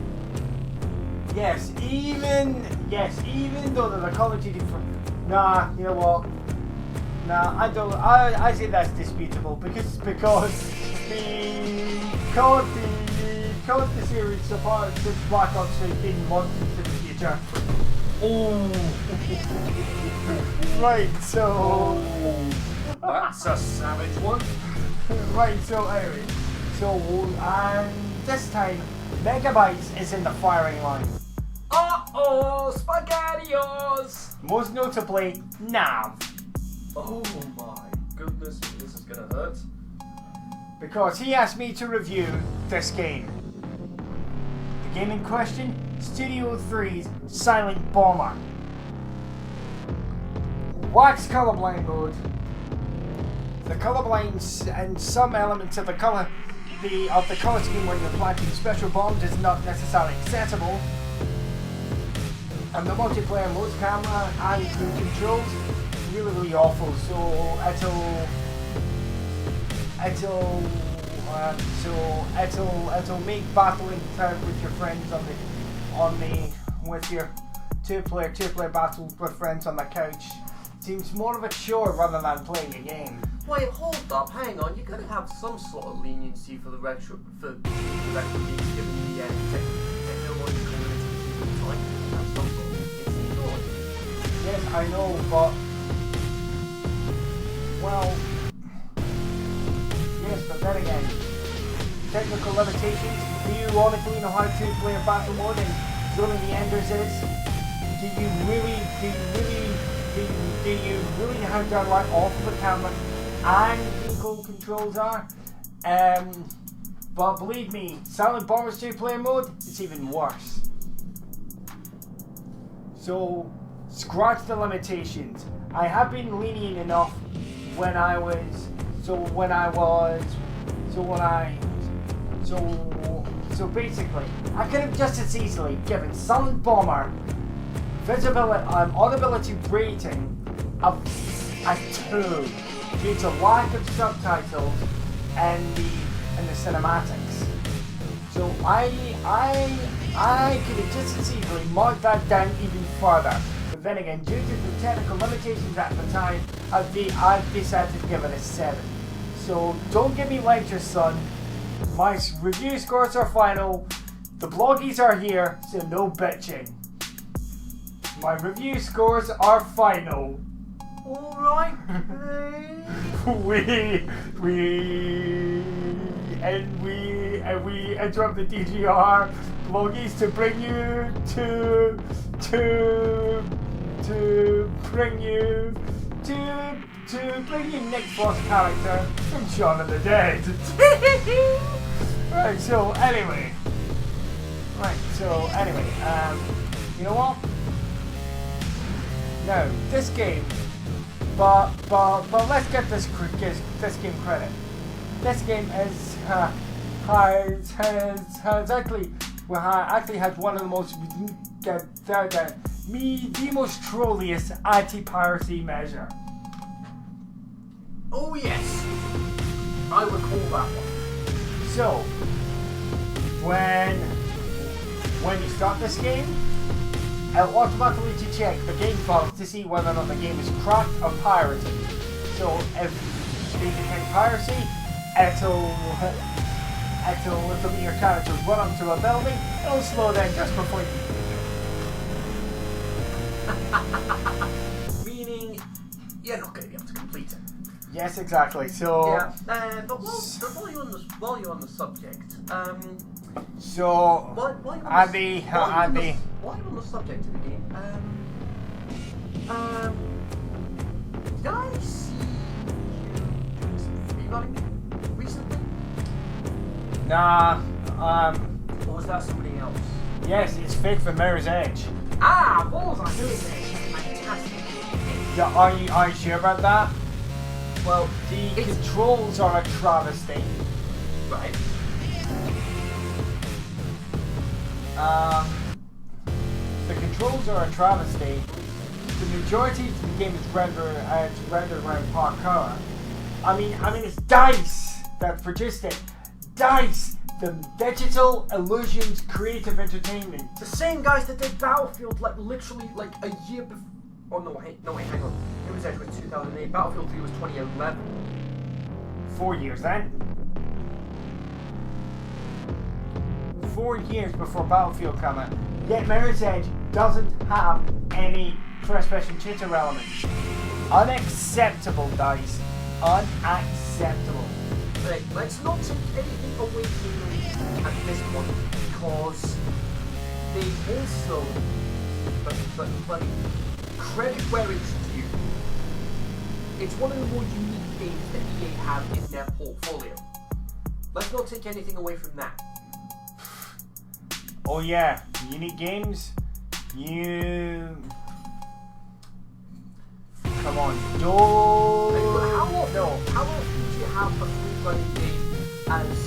Speaker 2: Yes, even though the Call of Duty you know what? No, I don't. I say that's disputable because the code the series so far since Black Ops has been launched into the future.
Speaker 3: Oh.
Speaker 2: Right, so
Speaker 3: That's a savage one.
Speaker 2: right, so anyway, and this time Megabytes is in the firing line.
Speaker 3: Uh-oh, SpaghettiOs!
Speaker 2: Most notably, Nav.
Speaker 3: Oh my goodness, this is gonna hurt.
Speaker 2: Because he asked me to review this game. The game in question, Studio 3's Silent Bomber. Wax colorblind mode. The colorblind and some elements of the color scheme when you're planting special bombs is not necessarily accessible. And the multiplayer mode camera and crew controls really awful. So it'll make battling with your friends with your two-player battle with friends on the couch seems more of a chore rather than playing a game.
Speaker 3: Wait, hold up, hang on. You gotta have some sort of leniency for the retro games given the technological limitations of time. Have some sort of leniency.
Speaker 2: Yes, I know, but well, yes, but then again, technical limitations. Do you honestly know how to play a battle mode and Zone of the Enders is? Do you really know how to unlock off of the camera and vehicle controls are? But believe me, Silent Bomber's 2-player mode is even worse. So scratch the limitations. I have been lenient enough so basically, I could have just as easily given Silent Bomber audibility rating of a 2 due to lack of subtitles and the cinematics. So I could have just as easily marked that down even further. But then again, due to the technical limitations at the time, I've decided to give it a 7. So don't give me lectures, son. My review scores are final. The bloggies are here, so no bitching. My review scores are final.
Speaker 3: Alright.
Speaker 2: We interrupt the DGR bloggies to bring you to bring you Nick Frost's character from Shaun of the Dead. Right, so anyway, you know what? No, this game, but let's get this game credit. This game has actually had one of the most the most trolliest anti-piracy measure.
Speaker 3: Oh yes, I recall that one.
Speaker 2: So when you start this game, it'll automatically check the game files to see whether or not the game is cracked or pirated. So if they detect piracy, it'll look at your character run up to a building, it'll slow down just before you
Speaker 3: Meaning, you're not going to be able to complete it.
Speaker 2: Yes, exactly. So
Speaker 3: Yeah, but while you're on the subject,
Speaker 2: so
Speaker 3: while you're on the subject of the game, did I see you doing some freerunning recently?
Speaker 2: nah,
Speaker 3: Or was that somebody else?
Speaker 2: yes, it's fake for Mirror's Edge.
Speaker 3: Ah, what was I doing there? Fantastic.
Speaker 2: Yeah, are you sure about that?
Speaker 3: Well,
Speaker 2: The controls are a travesty.
Speaker 3: right.
Speaker 2: The controls are a travesty. The majority of the game is rendered around parkour. I mean, it's DICE that produced it. DICE, the Digital Illusions Creative Entertainment.
Speaker 3: The same guys that did Battlefield, like literally, like a year before. Oh no, wait, hang on. It Mirror's Edge was 2008. Battlefield 3 was 2011.
Speaker 2: 4 years then. 4 years before Battlefield came out. Yet Mirror's Edge doesn't have any first-person shooter elements. Unacceptable, guys. Unacceptable.
Speaker 3: Right, let's not take anything away from them at this point, because they also, but credit where it's due. It's one of the more unique games that EA have in their portfolio. Let's not take anything away from that.
Speaker 2: Oh yeah, unique games. You come on, no.
Speaker 3: How often do you have a free-running game as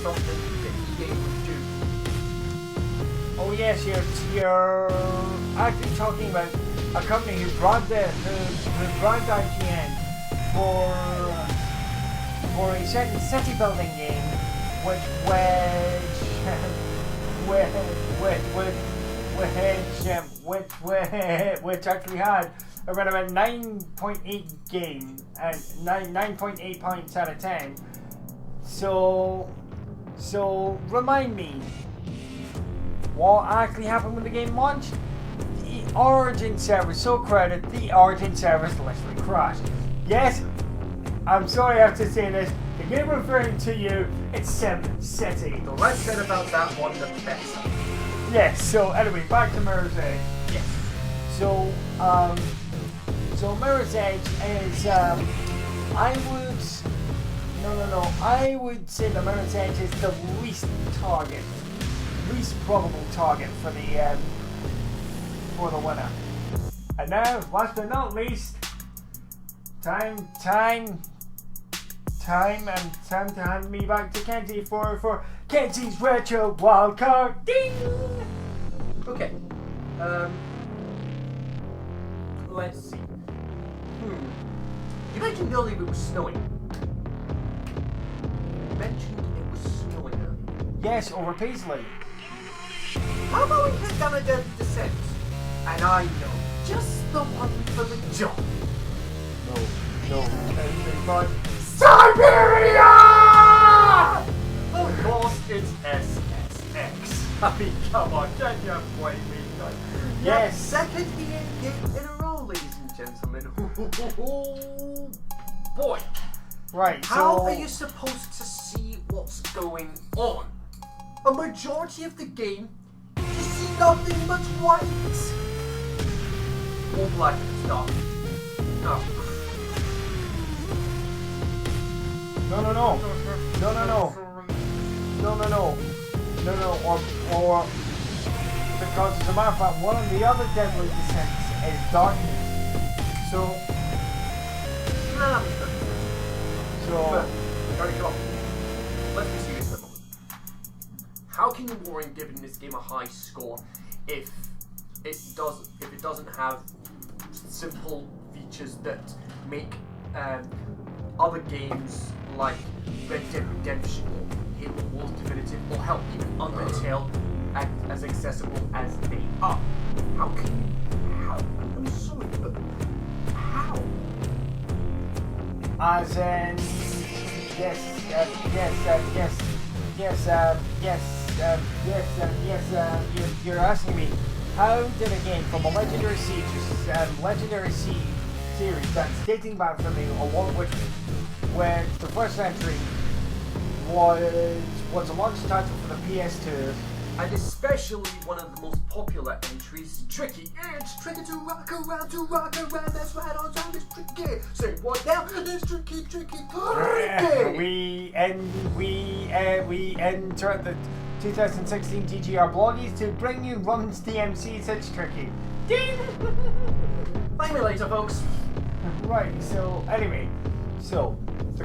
Speaker 3: something that EA would do?
Speaker 2: Oh yes, you're actually talking about a company who brought IGN for a certain city building game, which actually had around about 9.8 game and 9.8 points out of 10. So remind me, what actually happened when the game launched? The Origin server, so crowded, the Origin servers literally crashed. Yes, I'm sorry I have to say this, the game referring to you, it's Sim City.
Speaker 3: The less said about that one, the better.
Speaker 2: Yes, so anyway, back to Mirror's Edge.
Speaker 3: Yes.
Speaker 2: So Mirror's Edge is, I would say the Mirror's Edge is the least probable target for the winner. And now, last but not least, time to hand me back to Kenzie for Kenzie's retro wildcard. Ding!
Speaker 3: Okay. Let's see. You mentioned earlier it was snowing.
Speaker 2: Yes, over Paisley.
Speaker 3: How about we head down a dead descent? And I know just the one for the job.
Speaker 2: No, anything but
Speaker 3: Siberia! Of course, it's SSX. I mean, come on, can you blame me?
Speaker 2: Yes.
Speaker 3: Second EA game in a row, ladies and gentlemen. Oh boy.
Speaker 2: right.
Speaker 3: How
Speaker 2: so
Speaker 3: are you supposed to see what's going on? A majority of the game, you see nothing but white. Or black at the start. No.
Speaker 2: No, or because as a matter of fact, one of the other deadly descents is darkness. So
Speaker 3: Let's be serious for a moment. How can you warrant giving this game a high score if it doesn't have simple features that make other games like Red Dead Redemption or Halo Wars Definitive or hell, even Undertale act as accessible as they are? How can you? How? I'm sorry, but how?
Speaker 2: as in you're asking me, how did a game from a legendary series that's dating back from the award where the first entry was a launch title for the PS2,
Speaker 3: and especially one of the most popular entries, Tricky. It's tricky to rock around, that's right on time, it's tricky. Say what now? It's tricky, tricky.
Speaker 2: we enter the 2016 TGR Bloggies to bring you Runs DMC's It's Tricky. Ding!
Speaker 3: Find me later, folks.
Speaker 2: Right, so anyway, the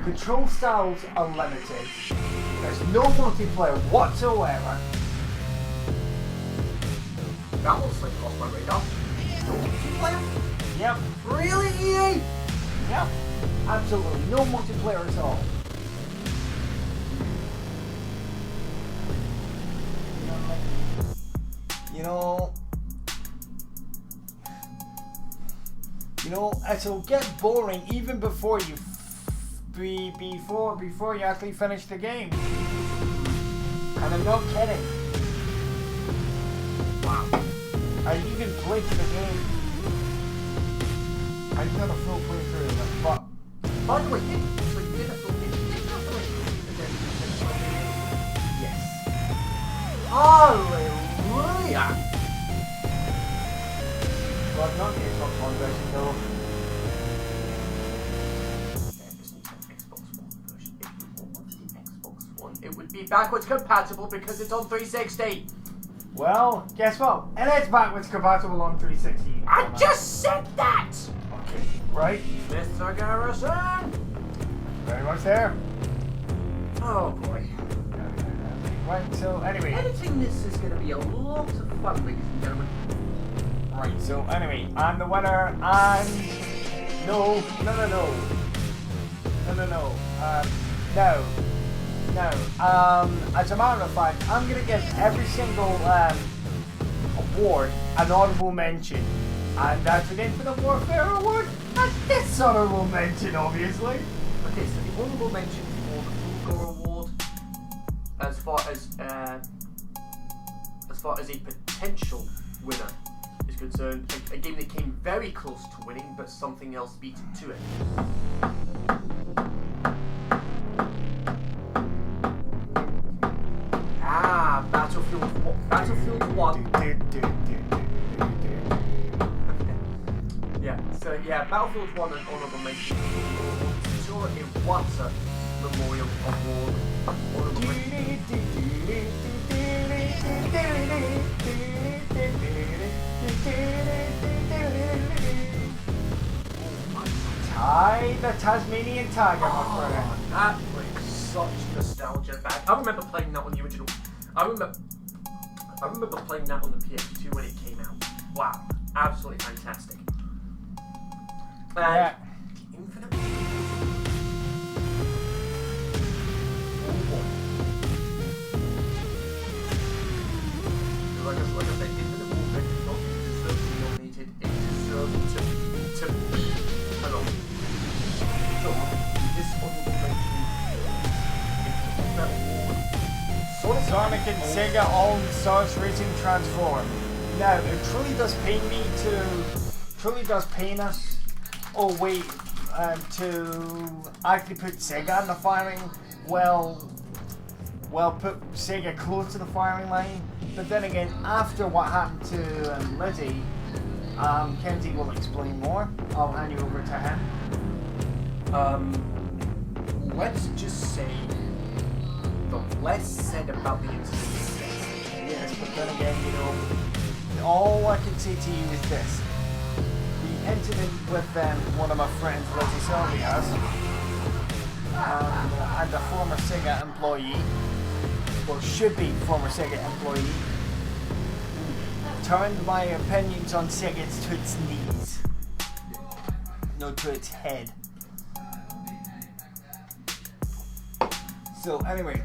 Speaker 2: control styles are limited. There's no multiplayer whatsoever.
Speaker 3: That looks like off my radar. No multiplayer?
Speaker 2: Yep.
Speaker 3: Really, EA?
Speaker 2: Yep. Absolutely no multiplayer at all. You You know, it'll get boring even before you before you actually finish the game. And I'm not kidding.
Speaker 3: Wow.
Speaker 2: I even played the game. I got a full playthrough of it, but
Speaker 3: By the way, so you did a full game. You did not
Speaker 2: yes.
Speaker 3: Hallelujah!
Speaker 2: Well, not the Xbox One version though.
Speaker 3: It would be backwards compatible because it's on 360.
Speaker 2: Well, guess what? It is backwards compatible on 360.
Speaker 3: I just said that!
Speaker 2: Okay, right?
Speaker 3: Mr. Garrison!
Speaker 2: Very much there.
Speaker 3: Oh boy.
Speaker 2: Right, so anyway.
Speaker 3: Editing this is going to be a lot of fun, ladies and gentlemen.
Speaker 2: Right, so anyway, I'm the winner, and no. As a matter of fact, I'm gonna give every single award an honorable mention, and that's an Infinite Warfare award, and this honorable mention, obviously.
Speaker 3: Okay, so the honorable mention for the Full Gore Award, as far as a potential winner is concerned, a game that came very close to winning, but something else beat it to it. Battlefield 1. Battlefield 1 an honorable mention. Sure, it was a Memorial Award. Honorable mention.
Speaker 2: The Tasmanian Tiger, my friend.
Speaker 3: That brings such nostalgia back. I remember playing that on the original. I remember playing that on the PS2 when it came out. Wow, absolutely fantastic.
Speaker 2: Yeah.
Speaker 3: Infinite. Like I said, Infinite Warfare did not deserve to be nominated. It deserved to be alone. So, this honorable mention, Infinite Warfare Award,
Speaker 2: Sonic and Sega All-Stars Racing Transform. Now, it truly does pain us. Oh wait, to actually put Sega in the firing. Well, put Sega close to the firing line. But then again, after what happened to Lizzie, Kenzie will explain more. I'll hand you over to him.
Speaker 3: let's just say the less said about the incident.
Speaker 2: Yes, but then again, all I can say to you is this. The incident with one of my friends, Lizzie Sylvia's, and a former Sega employee, or should be former Sega employee, turned my opinions on Sega to its knees. No, to its head. So anyway,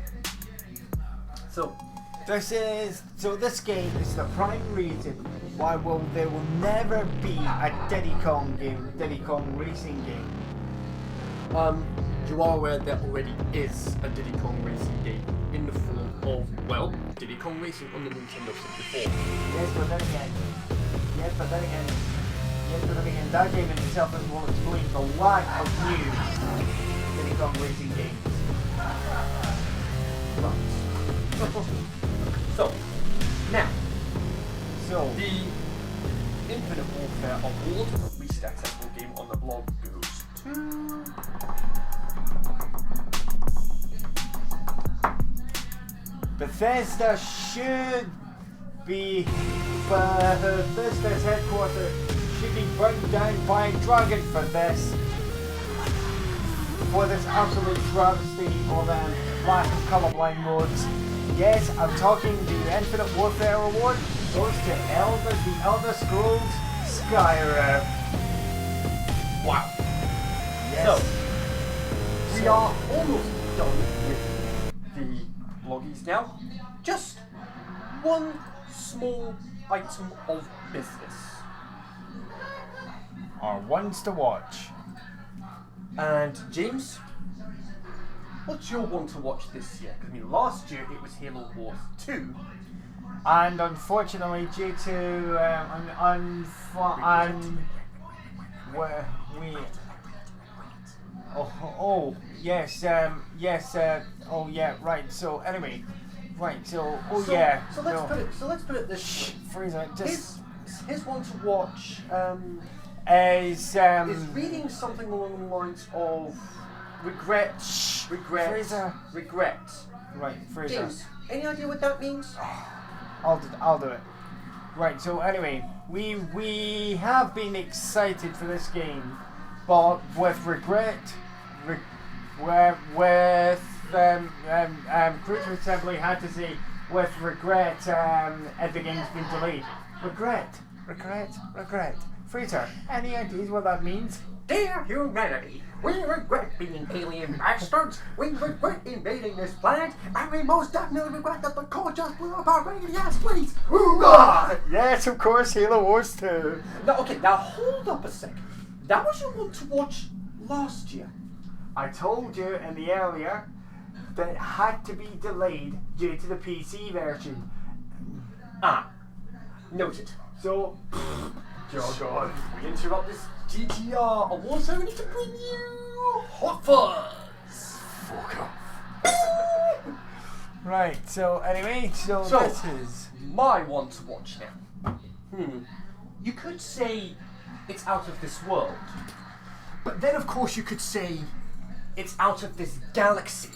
Speaker 2: this game is the prime reason why there will never be a Diddy Kong racing game.
Speaker 3: You are aware there already is a Diddy Kong racing game in the form of, Diddy Kong Racing on the Nintendo 64.
Speaker 2: Yes, but then again, that game in itself will explain the lack of new Diddy Kong racing games.
Speaker 3: The Infinite Warfare Award for least accessible game on the blog goes to...
Speaker 2: Bethesda's headquarters should be burned down by a dragon for this absolute travesty of black and colorblind modes. Yes, I'm talking the Infinite Warfare Award goes to the Elder Scrolls Skyrim.
Speaker 3: Wow.
Speaker 2: Yes.
Speaker 3: So, we are almost done with the Bloggies now. Just one small item of business.
Speaker 2: are ones to watch.
Speaker 3: And James, what's your one to watch this year? Because I mean, last year it was Halo Wars 2.
Speaker 2: And unfortunately, due to right. So anyway, right. So
Speaker 3: let's put it this way.
Speaker 2: Fraser, just
Speaker 3: His one to watch
Speaker 2: is
Speaker 3: reading something along the lines of regret.
Speaker 2: Fraser. Right, Fraser.
Speaker 3: James, any idea what that means?
Speaker 2: I'll do it. Right, so anyway, we have been excited for this game, but with regret, Cruiser simply had to say, with regret, the game's been delayed. Regret. Fraser, any ideas what that means?
Speaker 3: Dear humanity, we regret being alien bastards, we regret invading this planet, and we most definitely regret that the core just blew up our radius, please! Hoorah!
Speaker 2: Yes, of course, Halo Wars 2.
Speaker 3: Now hold up a second. That was your one to watch last year.
Speaker 2: I told you in the earlier that it had to be delayed due to the PC version.
Speaker 3: Noted.
Speaker 2: So,
Speaker 3: Oh god, we interrupt this GTR award ceremony to bring you Hot Fuzz!
Speaker 2: fuck off. Right, so anyway, so this is
Speaker 3: my one to watch now. You could say it's out of this world, but then of course you could say it's out of this galaxy.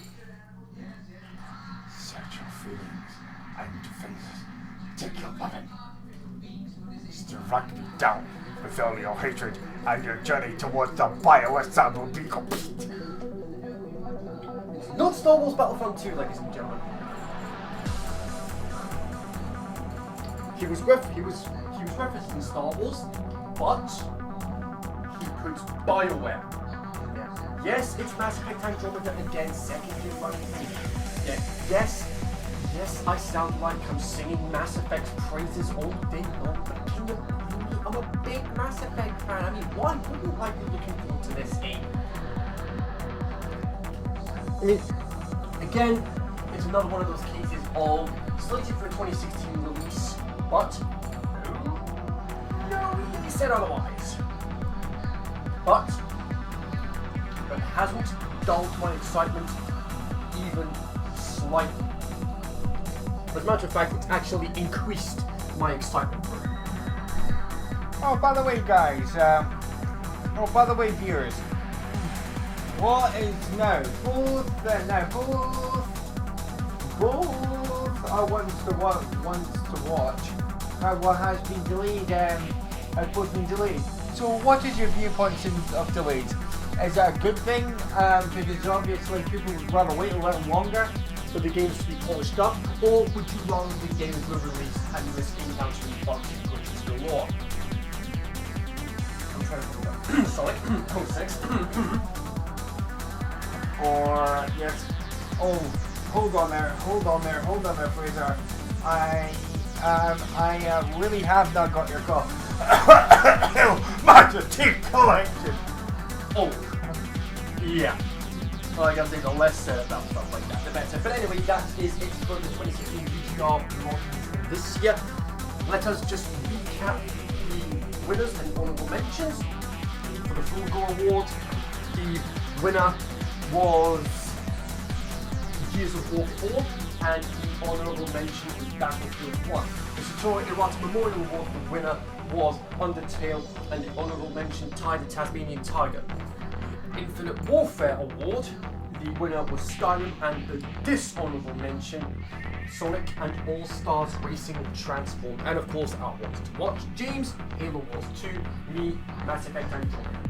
Speaker 4: Search your feelings and defenses. Take your weapon. Strike me down with all your hatred, and your journey towards the bioassault will be complete.
Speaker 3: Not Star Wars Battlefront 2, ladies and gentlemen. He was referencing Star Wars, but he puts BioWare in there. Yes, it's Mass Effect Andromeda again, second year running. Yes, I sound like I'm singing Mass Effect's praises all day long, but can you believe me? I'm a big Mass Effect fan. I mean, why wouldn't I be looking forward to this game? I mean, again, it's another one of those cases of slated for a 2016 release, but no, he said otherwise. But it hasn't dulled my excitement even slightly. As a matter of fact, it's actually increased my excitement for it.
Speaker 2: Oh, by the way, guys, viewers, what is both are ones to watch. What has been delayed, has both been delayed. So, what is your viewpoints of delays? Is that a good thing? Because obviously people would rather wait a little longer
Speaker 3: For the games to be polished up, or would you rather the games were released and risk encountering bugs and glitches galore? I'm trying to think of Sorry, code 6.
Speaker 2: Or yes. Oh, hold on there, Fraser. I really have not got your call.
Speaker 4: Master Chief Collection.
Speaker 3: Oh, yeah. Well, I gotta say, the less said about stuff like that, the better. But anyway, that is it for the 2016 VGR Bloggies this year. Let us just recap the winners and honourable mentions. For the Full Go Award, the winner was Gears of War 4, and the honourable mention was Battlefield 1. The Satoru Iwata Memorial Award, the winner was Undertale, and the honourable mention Ty the Tasmanian Tiger. Infinite Warfare Award, the winner was Skyrim, and the dishonourable mention Sonic and All Stars Racing Transform, and of course our ones to watch: James, Halo Wars 2, me, Mass Effect Andromeda.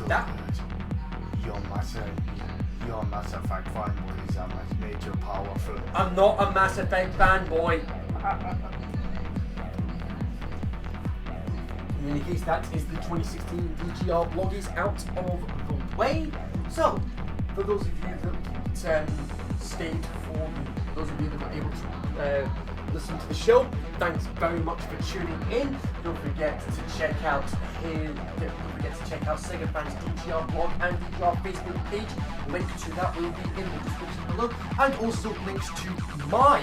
Speaker 3: That
Speaker 4: Your Mass Effect fanboy is a major powerful.
Speaker 3: I'm not a Mass Effect fanboy. In any case, that is the 2016 VGR Bloggies out of the way. So, for those of you that stayed for me. Those of you that were able to listen to the show, thanks very much for tuning in. Don't forget to check out Sega Fans DGR blog and DGR Facebook page. Link to that will be in the description below, and also links to my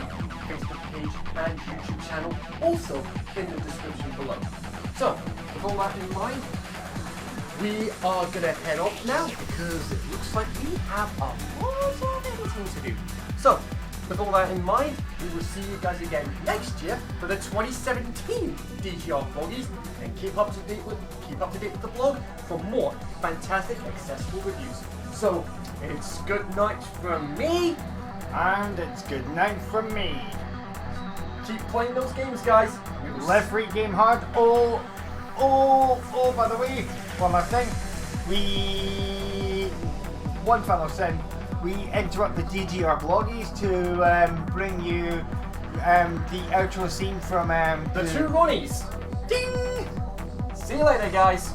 Speaker 3: Facebook page and YouTube channel also in the description below. So, with all that in mind, we are gonna head off now because it looks like we have a lot of editing to do. So, with all that in mind, we will see you guys again next year for the 2017 DGR Bloggies, and keep up to date with the blog for more fantastic accessible reviews. So, it's good night from me,
Speaker 2: And it's good night from me.
Speaker 3: keep playing those games, guys. We will
Speaker 2: Live free, game hard. By the way, one last thing. One final sin. We interrupt the DGR Bloggies to bring you the outro scene from
Speaker 3: the two Ronnies. Ding! See you later, guys.